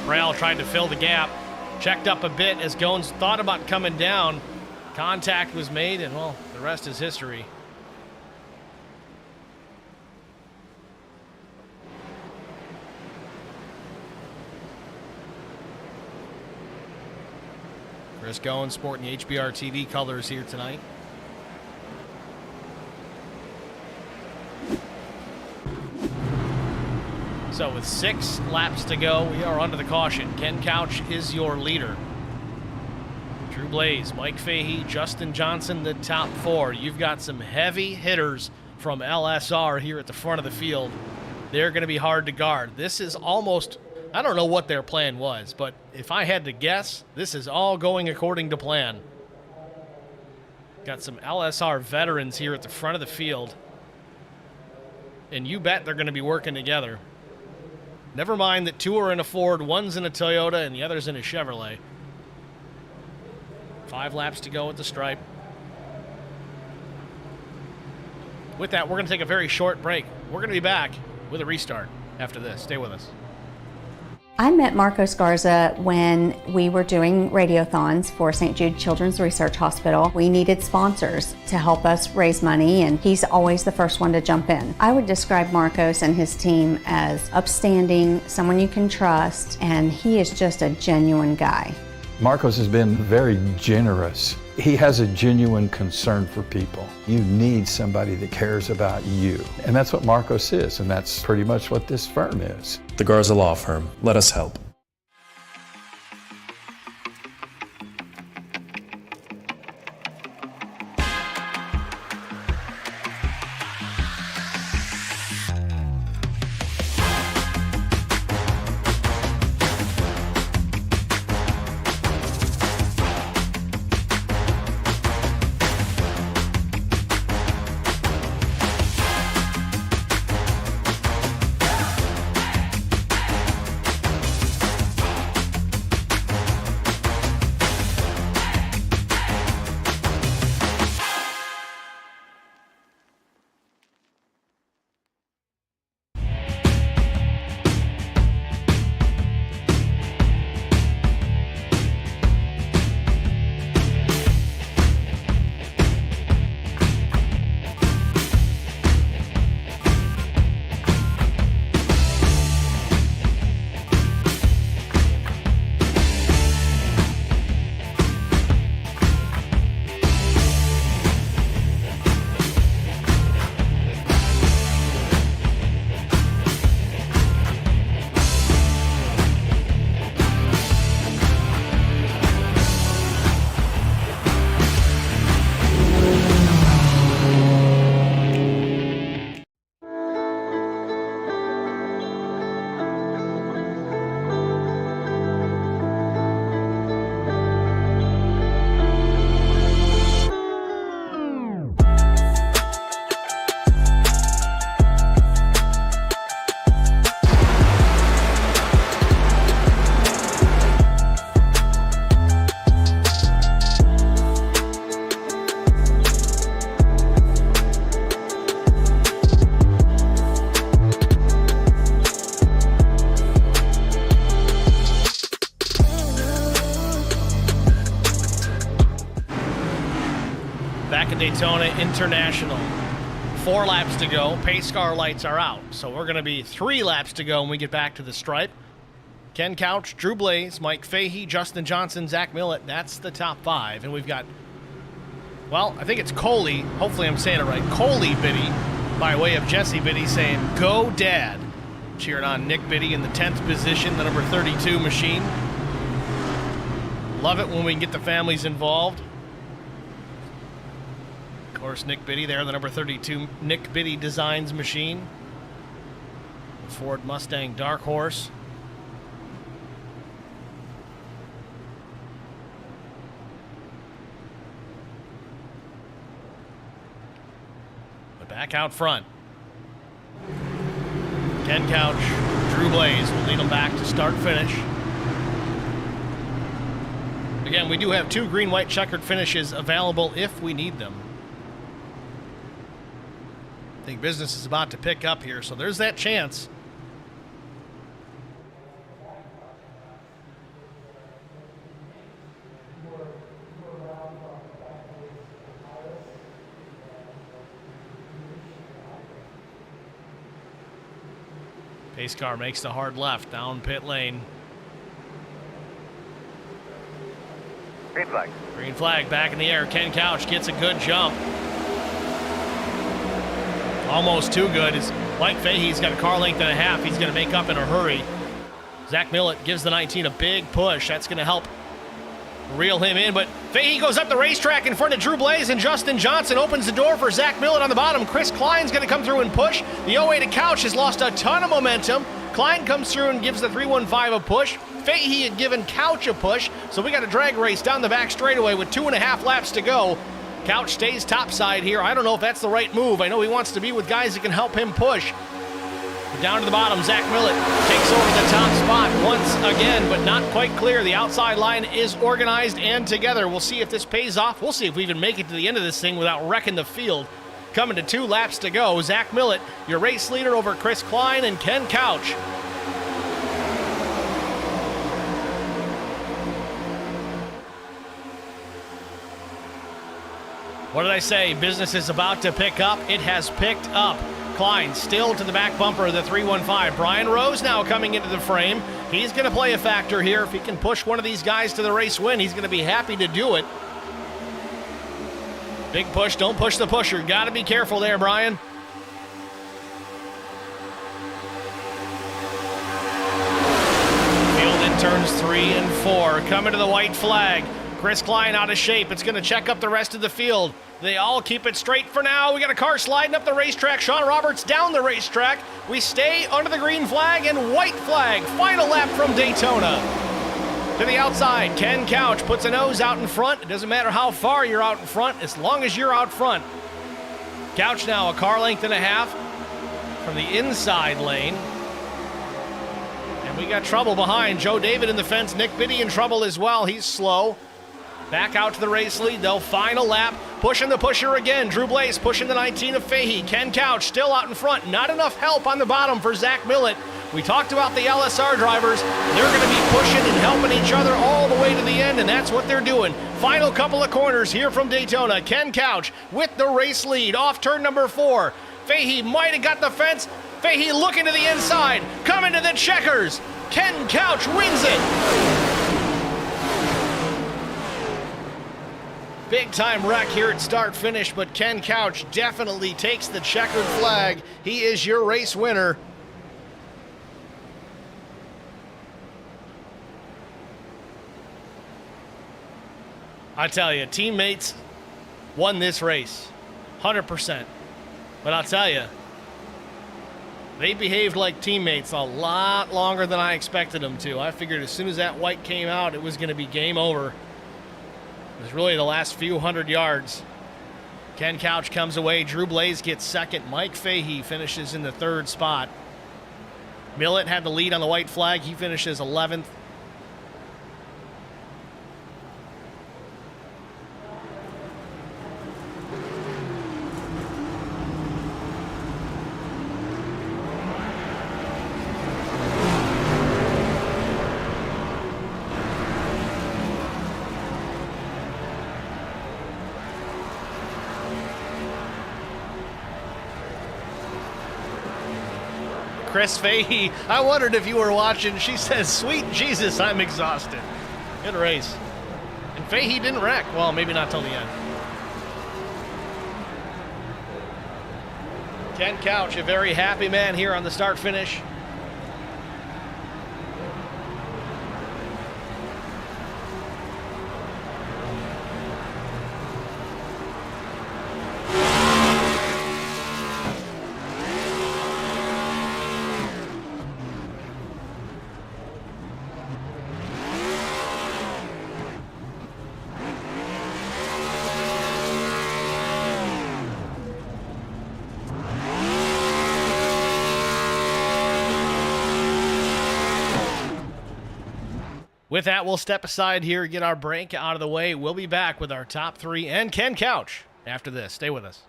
Prale tried to fill the gap. Checked up a bit as Gones thought about coming down. Contact was made, and, well, the rest is history. Chris Gones sporting the HBR TV colors here tonight. So with 6 laps to go, we are onto the caution. Ken Couch is your leader. Drew Blaze, Mike Fahey, Justin Johnson, the top 4. You've got some heavy hitters from LSR here at the front of the field. They're going to be hard to guard. This is almost, I don't know what their plan was, but if I had to guess, this is all going according to plan. Got some LSR veterans here at the front of the field. And you bet they're going to be working together. Never mind that 2 are in a Ford, 1's in a Toyota, and the other's in a Chevrolet. 5 laps to go at the stripe. With that, we're going to take a very short break. We're going to be back with a restart after this. Stay with us. I met Marco Scarza when we were doing radiothons for St. Jude Children's Research Hospital. We needed sponsors to help us raise money, and he's always the first one to jump in. I would describe Marcos and his team as upstanding, someone you can trust, and he is just a genuine guy. Marcos has been very generous. He has a genuine concern for people. You need somebody that cares about you. And that's what Marcos is, and that's pretty much what this firm is. The Garza Law Firm. Let us help. Back at Daytona International. 4 laps to go. Pace car lights are out. So we're going to be 3 laps to go when we get back to the stripe. Ken Couch, Drew Blaze, Mike Fahey, Justin Johnson, Zach Millett. That's the top 5. And we've got, well, I think it's Coley. Hopefully I'm saying it right. Coley Biddy, by way of Jesse Biddy, saying, "Go Dad." Cheering on Nick Biddy in the 10th position, the number 32 machine. Love it when we can get the families involved. Of course, Nick Biddy there, the number 32 Nick Biddy Designs machine. Ford Mustang Dark Horse. But back out front, Ken Couch, Drew Blaze will lead them back to start-finish. Again, we do have 2 green-white checkered finishes available if we need them. I think business is about to pick up here, so there's that chance. Pace car makes the hard left down pit lane. Green flag. Green flag back in the air. Ken Couch gets a good jump. Almost too good. His Mike Fahey's got a car length and a half. He's going to make up in a hurry. Zach Millett gives the 19 a big push. That's going to help reel him in, but Fahey goes up the racetrack in front of Drew Blaze, and Justin Johnson opens the door for Zach Millett on the bottom. Chris Klein's going to come through and push. The 08 to Couch has lost a ton of momentum. Klein comes through and gives the 315 a push. Fahey had given Couch a push, so we got a drag race down the back straightaway with 2.5 laps to go. Couch stays topside here. I don't know if that's the right move. I know he wants to be with guys that can help him push. But down to the bottom, Zach Millett takes over the top spot once again, but not quite clear. The outside line is organized and together. We'll see if this pays off. We'll see if we even make it to the end of this thing without wrecking the field. Coming to 2 laps to go. Zach Millett, your race leader over Chris Klein and Ken Couch. What did I say? Business is about to pick up. It has picked up. Klein still to the back bumper of the 315. Brian Rose now coming into the frame. He's going to play a factor here. If he can push one of these guys to the race win, he's going to be happy to do it. Big push. Don't push the pusher. Got to be careful there, Brian. Field in turns 3 and 4. Coming to the white flag. Chris Klein out of shape. It's going to check up the rest of the field. They all keep it straight for now. We got a car sliding up the racetrack. Sean Roberts down the racetrack. We stay under the green flag and white flag. Final lap from Daytona. To the outside, Ken Couch puts a nose out in front. It doesn't matter how far you're out in front, as long as you're out front. Couch now a car length and a half from the inside lane. And we got trouble behind. Joe David in the fence. Nick Biddy in trouble as well. He's slow. Back out to the race lead, though. Final lap. Pushing the pusher again. Drew Blaze pushing the 19 of Fahey. Ken Couch still out in front. Not enough help on the bottom for Zach Millett. We talked about the LSR drivers. They're going to be pushing and helping each other all the way to the end, and that's what they're doing. Final couple of corners here from Daytona. Ken Couch with the race lead off turn number 4. Fahey might have got the fence. Fahey looking to the inside. Coming to the checkers. Ken Couch wins it. Big time wreck here at start finish, but Ken Couch definitely takes the checkered flag. He is your race winner. I tell you, teammates won this race, 100%. But I'll tell you, they behaved like teammates a lot longer than I expected them to. I figured as soon as that white came out, it was going to be game over. It was really the last few hundred yards. Ken Couch comes away. Drew Blaze gets second. Mike Fahey finishes in the 3rd spot. Millett had the lead on the white flag. He finishes 11th. Chris Fahey, I wondered if you were watching. She says, "Sweet Jesus, I'm exhausted." Good race. And Fahey didn't wreck. Well, maybe not till the end. Ken Couch, a very happy man here on the start finish. With that, we'll step aside here, get our break out of the way. We'll be back with our top 3 and Ken Couch after this. Stay with us.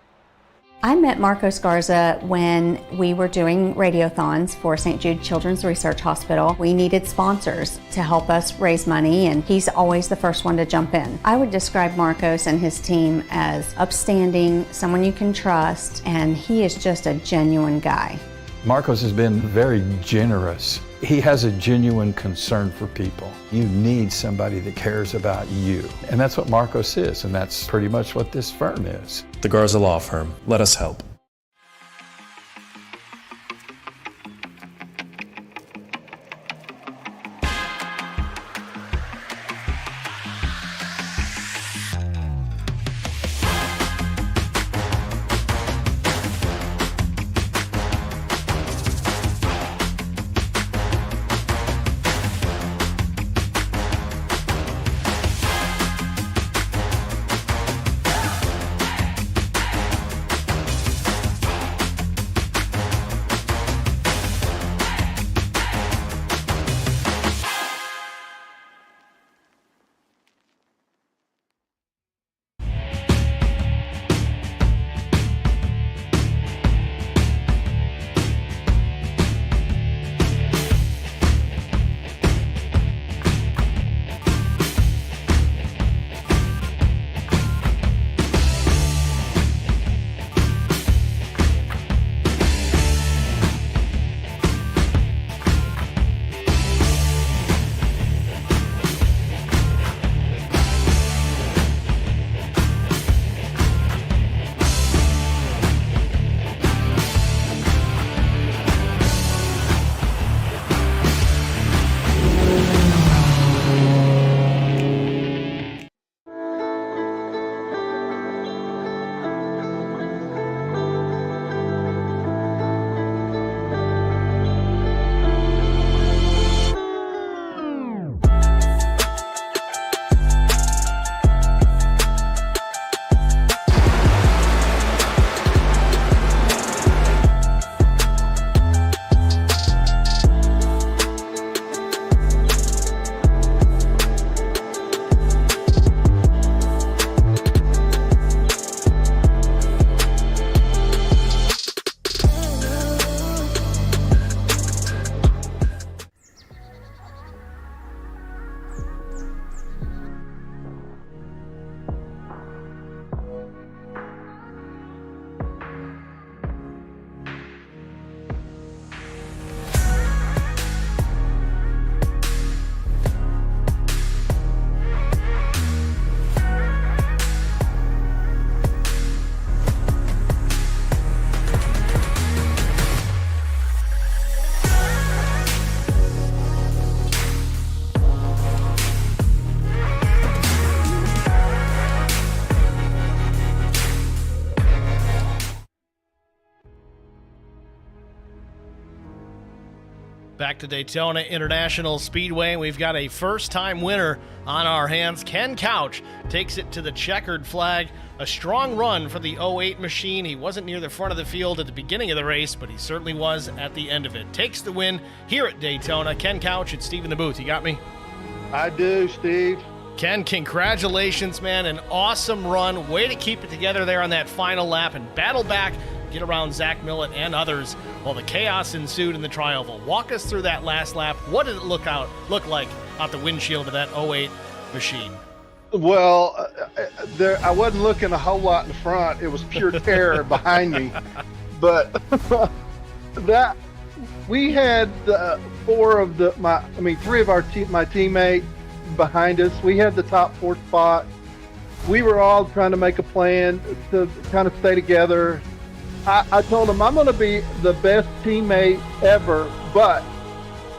I met Marco Scarza when we were doing radiothons for St. Jude Children's Research Hospital. We needed sponsors to help us raise money, and he's always the first one to jump in. I would describe Marcos and his team as upstanding, someone you can trust, and he is just a genuine guy. Marcos has been very generous. He has a genuine concern for people. You need somebody that cares about you. And that's what Marcos is, and that's pretty much what this firm is. The Garza Law Firm. Let us help. Back to Daytona International Speedway. We've got a first-time winner on our hands. Ken Couch takes it to the checkered flag. A strong run for the 08 machine. He wasn't near the front of the field at the beginning of the race, but he certainly was at the end of it. Takes the win here at Daytona. Ken Couch, it's Steve in the booth. You got me? I do, Steve. Ken, congratulations, man. An awesome run. Way to keep it together there on that final lap and battle back, get around Zach Millett and others while the chaos ensued in the tri-oval. Walk us through that last lap. What did it look like out the windshield of that 08 machine? Well, I wasn't looking a whole lot in the front. It was pure terror behind me. But that we had three of my teammates behind us. We had the top 4 spot. We were all trying to make a plan to kind of stay together. I told them I'm going to be the best teammate ever, but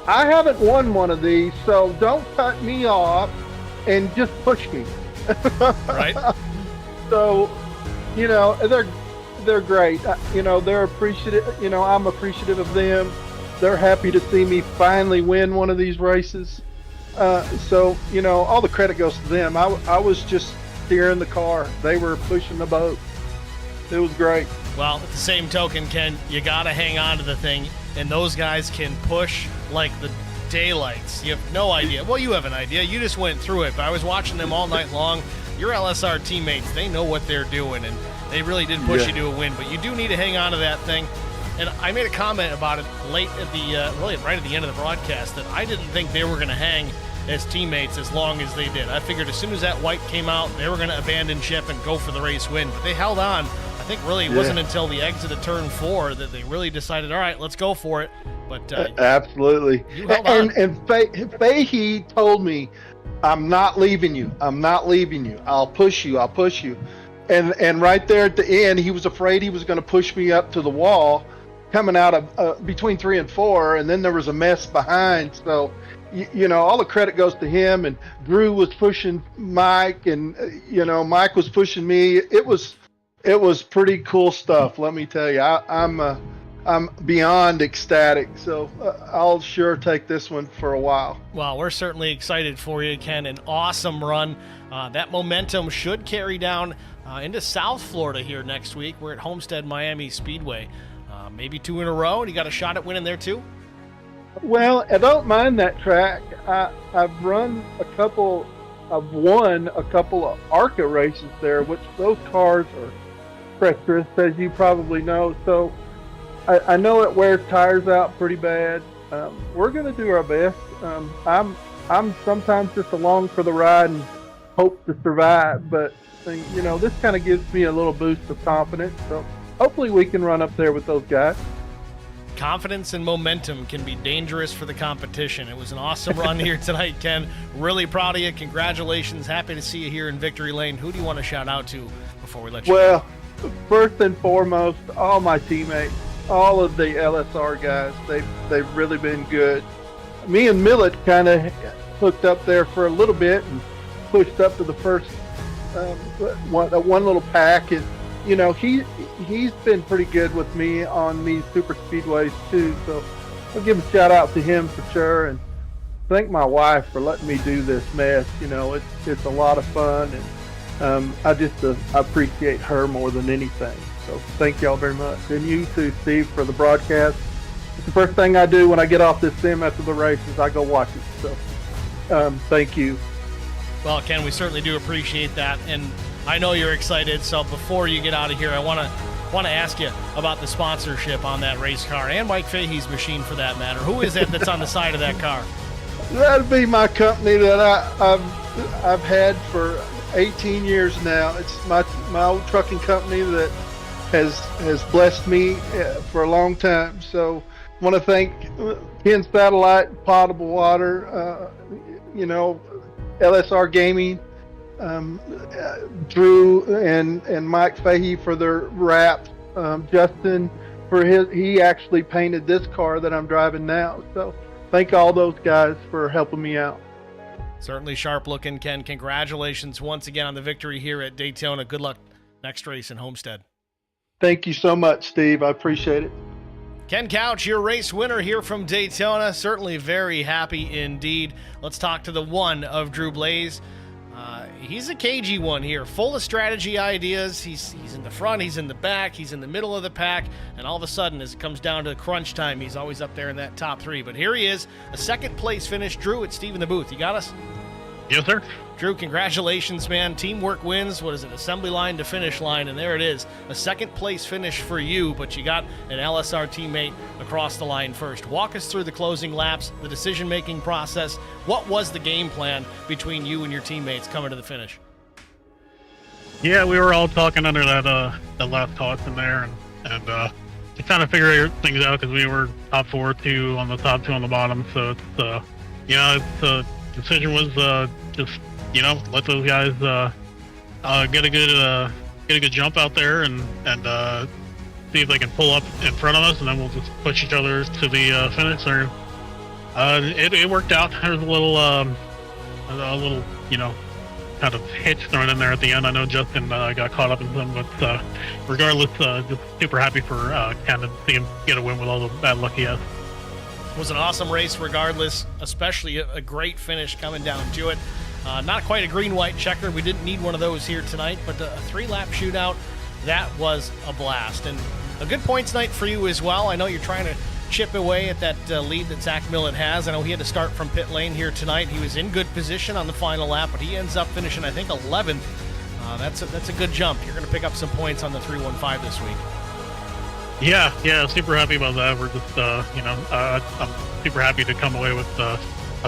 I haven't won one of these, so don't cut me off and just push me. Right. So, they're great. They're appreciative. I'm appreciative of them. They're happy to see me finally win one of these races. So, all the credit goes to them. I was just steering the car. They were pushing the boat. It was great. Well, at the same token, Ken, you got to hang on to the thing, and those guys can push like the daylights. You have no idea. Well, you have an idea. You just went through it, but I was watching them all night long. Your LSR teammates, they know what they're doing, and they really did push you to a win, but you do need to hang on to that thing. And I made a comment about it late at right at the end of the broadcast that I didn't think they were going to hang as teammates as long as they did. I figured as soon as that white came out, they were going to abandon ship and go for the race win, but they held on. I think really it wasn't until the exit of turn 4 that they really decided, all right, let's go for it. But absolutely. You held on. And Fahey told me, I'm not leaving you. I'm not leaving you. I'll push you. I'll push you. And right there at the end, he was afraid he was going to push me up to the wall coming out of between 3 and 4, and then there was a mess behind. So, all the credit goes to him, and Drew was pushing Mike, and, Mike was pushing me. It was pretty cool stuff, let me tell you. I'm beyond ecstatic, so I'll sure take this one for a while. Well, we're certainly excited for you, Ken. An awesome run. That momentum should carry down into South Florida here next week. We're at Homestead Miami Speedway. Maybe 2 in a row, and you got a shot at winning there too? Well, I don't mind that track. I've won a couple of ARCA races there, which those cars are treacherous, as you probably know. So I know it wears tires out pretty bad. We're going to do our best. I'm sometimes just along for the ride and hope to survive, but this kind of gives me a little boost of confidence. So hopefully we can run up there with those guys. Confidence and momentum can be dangerous for the competition. It was an awesome run here tonight, Ken. Really proud of you. Congratulations. Happy to see you here in Victory Lane. Who do you want to shout out to before we let you go? First and foremost, all my teammates, all of the LSR guys, they've really been good. Me and Millett kind of hooked up there for a little bit and pushed up to the first one little pack, and he's been pretty good with me on these super speedways too. So I'll give a shout out to him for sure, and thank my wife for letting me do this mess. It's a lot of fun, and I appreciate her more than anything. So thank y'all very much. And you too, Steve, for the broadcast. It's the first thing I do when I get off this sim after the race is I go watch it. So thank you. Well, Ken, we certainly do appreciate that, and I know you're excited. So before you get out of here, I want to ask you about the sponsorship on that race car and Mike Fahey's machine for that matter. Who is it that's on the side of that car? That'd be my company that I've had for 18 years now. It's my old trucking company that has blessed me for a long time. So I want to thank Penn Satellite, Potable Water, LSR Gaming, Drew and Mike Fahey for their wraps. Justin he actually painted this car that I'm driving now. So thank all those guys for helping me out. Certainly sharp looking, Ken. Congratulations once again on the victory here at Daytona. Good luck next race in Homestead. Thank you so much, Steve. I appreciate it. Ken Couch, your race winner here from Daytona. Certainly very happy indeed. Let's talk to the one of Drew Blaze. He's a cagey one here, full of strategy ideas. He's in the front, he's in the back, he's in the middle of the pack, and all of a sudden, as it comes down to crunch time, he's always up there in that top 3. But here he is, a second place finish. Drew, it's Steve in the booth. You got us? Yes, sir. Drew, congratulations, man. Teamwork wins. What is it? Assembly line to finish line, and there it is. A second place finish for you, but you got an LSR teammate across the line first. Walk us through the closing laps, the decision-making process. What was the game plan between you and your teammates coming to the finish? Yeah, we were all talking under that last caution there, and just trying to figure things out because we were top 4, 2 on the top, 2 on the bottom. So it's the decision was just let those guys get a good jump out there and see if they can pull up in front of us, and then we'll just push each other to the finish. There, it worked out. There's a little kind of hitch thrown in there at the end. I know Justin got caught up in some, but regardless, just super happy for Ken to see him get a win with all the bad luck he has. It was an awesome race regardless, especially a great finish coming down to it. Not quite a green-white checker. We didn't need one of those here tonight, but a 3-lap shootout, that was a blast. And a good points night for you as well. I know you're trying to chip away at that lead that Zach Millett has. I know he had to start from pit lane here tonight. He was in good position on the final lap, but he ends up finishing, I think, 11th. That's a good jump. You're going to pick up some points on the 315 this week. Yeah, super happy about that. We're just, I'm super happy to come away with a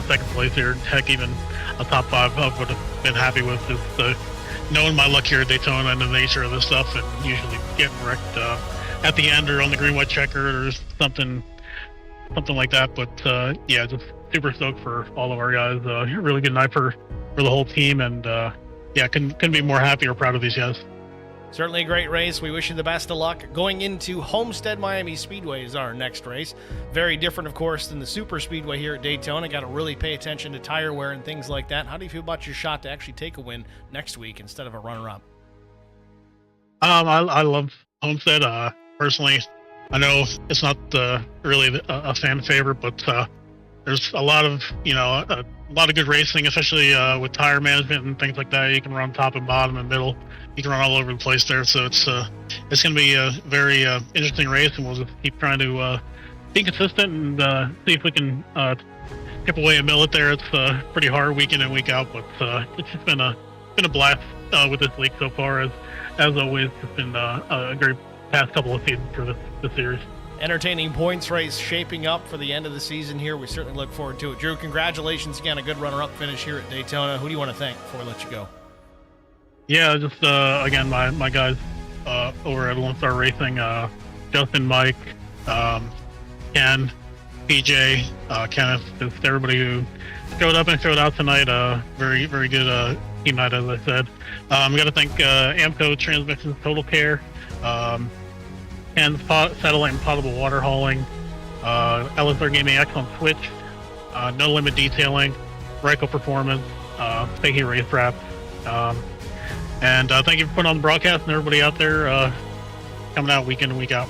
second place here. Heck, even a top 5 I would have been happy with, just knowing my luck here at Daytona and the nature of this stuff, and usually getting wrecked at the end or on the green-white checker or something like that. But just super stoked for all of our guys. Really good night for the whole team, and couldn't be more happy or proud of these guys. Certainly a great race. We wish you the best of luck. Going into Homestead Miami Speedway is our next race. Very different, of course, than the Super Speedway here at Daytona. Got to really pay attention to tire wear and things like that. How do you feel about your shot to actually take a win next week instead of a runner-up? I love Homestead. Personally, I know it's not really a fan favorite, but there's a lot of good racing, especially with tire management and things like that. You can run top and bottom and middle. You can run all over the place there. So it's going to be a very interesting race, and we'll just keep trying to be consistent and see if we can chip away a Millet there. It's pretty hard week in and week out, but it's just been a blast with this league so far. As always, it's been a great past couple of seasons for this series. Entertaining points race shaping up for the end of the season here. We certainly look forward to it. Drew, congratulations again. A good runner-up finish here at Daytona. Who do you want to thank before we let you go? Yeah, just again, my guys over at Lonestar Racing, Justin, Mike, Ken, PJ, Kenneth, just everybody who showed up and showed out tonight. Very, very good team night, as I said. We got to thank Amco Transmissions Total Care, Ken's Satellite and Potable Water Hauling, LSR Gaming X on Switch, No Limit Detailing, Ryko Performance, Fahey Race Wrap. And thank you for putting on the broadcast and everybody out there coming out week in and week out.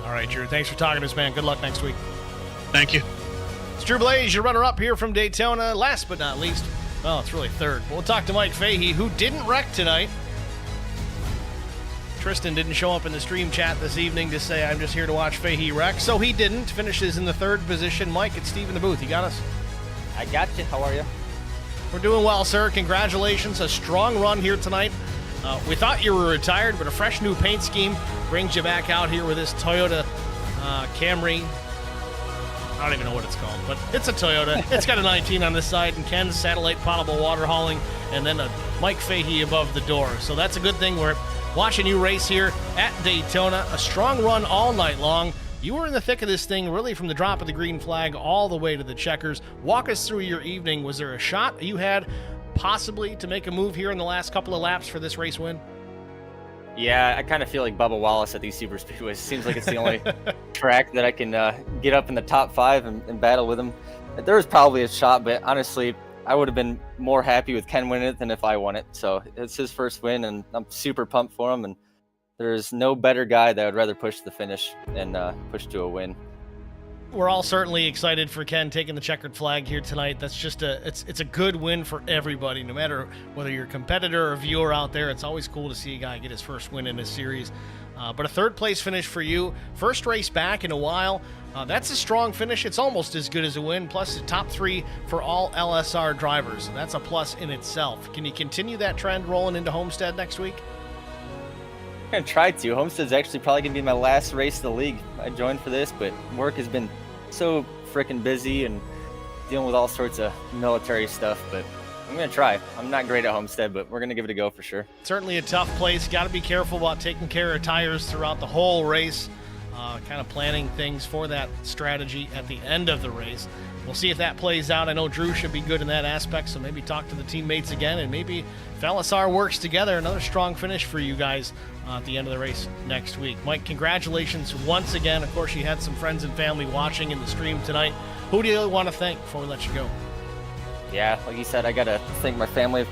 All right, Drew. Thanks for talking to us, man. Good luck next week. Thank you. It's Drew Blaze, your runner-up here from Daytona. Last but not least, well, it's really third. We'll talk to Mike Fahey, who didn't wreck tonight. Tristan didn't show up in the stream chat this evening to say, I'm just here to watch Fahey wreck. So he didn't. Finishes in the 3rd position. Mike, it's Steve in the booth. You got us? I got you. How are you? We're doing well, sir. Congratulations. A strong run here tonight. We thought you were retired, but a fresh new paint scheme brings you back out here with this Toyota Camry. I don't even know what it's called, but it's a Toyota. It's got a 19 on this side, and Ken's Satellite Potable Water Hauling, and then a Mike Fahey above the door. So that's a good thing. We're watching you race here at Daytona. A strong run all night long. You were in the thick of this thing really from the drop of the green flag all the way to the checkers. Walk us through your evening. Was there a shot you had possibly to make a move here in the last couple of laps for this race win? Yeah, I kind of feel like Bubba Wallace at these super speedways. Seems like it's the only track that I can get up in the top 5 and battle with him. There was probably a shot, but honestly, I would have been more happy with Ken winning it than if I won it. So it's his first win, and I'm super pumped for him. And there's no better guy that would rather push to the finish and push to a win. We're all certainly excited for Ken taking the checkered flag here tonight. That's just it's a good win for everybody, no matter whether you're a competitor or viewer out there. It's always cool to see a guy get his first win in this series. But a third place finish for you, first race back in a while. That's a strong finish. It's almost as good as a win, plus the top 3 for all LSR drivers. That's a plus in itself. Can you continue that trend rolling into Homestead next week? I'm going to try to. Homestead's actually probably going to be my last race of the league. I joined for this, but work has been so freaking busy and dealing with all sorts of military stuff, but I'm going to try. I'm not great at Homestead, but we're going to give it a go for sure. Certainly a tough place. Got to be careful about taking care of tires throughout the whole race, kind of planning things for that strategy at the end of the race. We'll see if that plays out. I know Drew should be good in that aspect, so maybe talk to the teammates again, and maybe if LSR works together, another strong finish for you guys at the end of the race next week. Mike, congratulations once again. Of course, you had some friends and family watching in the stream tonight. Who do you want to thank before we let you go? Yeah, like you said, I got to thank my family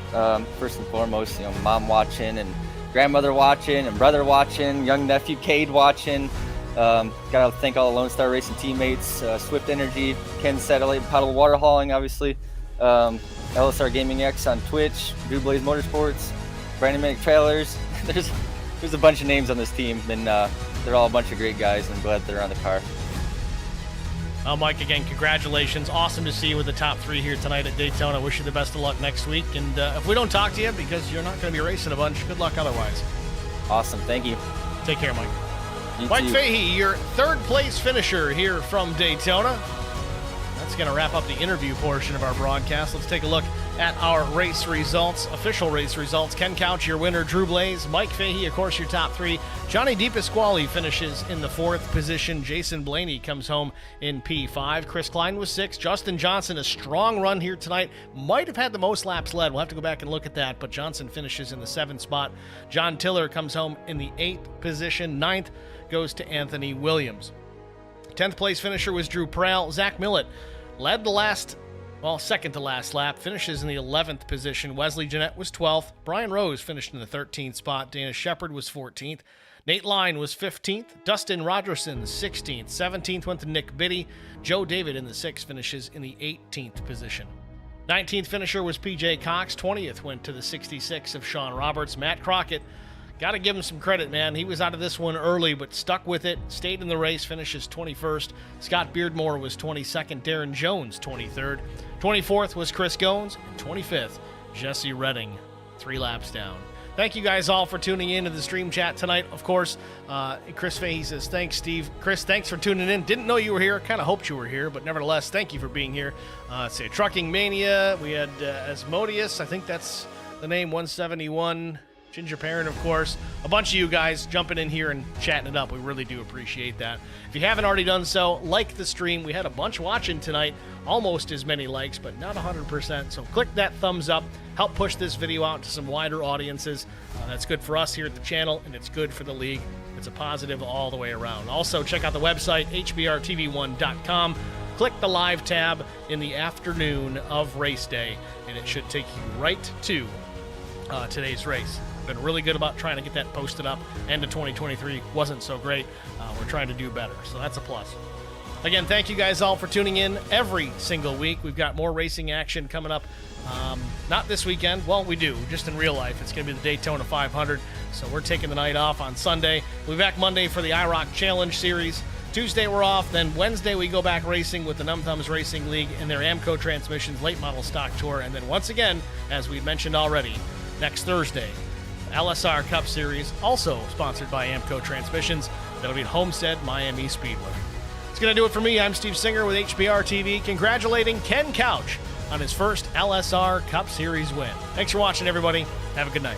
first and foremost. You know, mom watching and grandmother watching and brother watching, young nephew Cade watching. Got to thank all the Lonestar Racing teammates, Swift Energy, Ken Satellite, Paddle Water Hauling, obviously, LSR Gaming X on Twitch, Drew Blaze Motorsports, Brandon Minnick Trailers. There's a bunch of names on this team, and they're all a bunch of great guys, and I'm glad they're on the car. Mike, again, congratulations. Awesome to see you with the top 3 here tonight at Daytona. Wish you the best of luck next week. And if we don't talk to you, because you're not going to be racing a bunch, good luck otherwise. Awesome. Thank you. Take care, Mike. You Mike too. Fahey, your third place finisher here from Daytona. That's going to wrap up the interview portion of our broadcast. Let's take a look at our race results, official race results. Ken Couch, your winner. Drew Blaze. Mike Fahey, of course, your top 3. Johnny DePasquale finishes in the 4th position. Jason Blaney comes home in P5. Chris Klein was 6th. Justin Johnson, a strong run here tonight. Might have had the most laps led. We'll have to go back and look at that, but Johnson finishes in the 7th spot. John Tiller comes home in the 8th position. 9th goes to Anthony Williams. 10th place finisher was Drew Prale. Zach Millett led the second to last lap, finishes in the 11th position. Wesley Jeanette was 12th. Brian Rose finished in the 13th spot. Dana Shepard was 14th. Nate Line was 15th. Dustin Rogerson, 16th. 17th went to Nick Biddy. Joe David in the 6th finishes in the 18th position. 19th finisher was PJ Cox. 20th went to the 66 of Sean Roberts. Matt Crockett, got to give him some credit, man. He was out of this one early, but stuck with it, stayed in the race, finishes 21st. Scott Beardmore was 22nd. Darren Jones, 23rd. 24th was Chris Goins. And 25th, Jesse Redding, 3 laps down. Thank you guys all for tuning in to the stream chat tonight. Of course, Chris Fahey says, thanks, Steve. Chris, thanks for tuning in. Didn't know you were here. Kind of hoped you were here, but nevertheless, thank you for being here. Say Trucking Mania. We had Asmodeus. I think that's the name, 171. Ginger Parent, of course. A bunch of you guys jumping in here and chatting it up. We really do appreciate that. If you haven't already done so, like the stream. We had a bunch watching tonight. Almost as many likes, but not 100%. So click that thumbs up. Help push this video out to some wider audiences. That's good for us here at the channel, and it's good for the league. It's a positive all the way around. Also, check out the website, hbrtv1.com. Click the live tab in the afternoon of race day, and it should take you right to today's race. Been really good about trying to get that posted up. End of 2023 wasn't so great. We're trying to do better, so that's a plus. Again, thank you guys all for tuning in every single week. We've got more racing action coming up. Not this weekend. Well, we do, just in real life. It's going to be the Daytona 500, so we're taking the night off on Sunday. We'll be back Monday for the IROC Challenge Series. Tuesday we're off, then Wednesday we go back racing with the Num Thumbs Racing League and their AMCO Transmissions Late Model Stock Tour. And then once again, as we mentioned already, next Thursday, LSR Cup Series, also sponsored by AMCO Transmissions. That'll be at Homestead, Miami Speedway. It's going to do it for me. I'm Steve Singer with HBR TV, congratulating Ken Couch on his first LSR Cup Series win. Thanks for watching, everybody. Have a good night.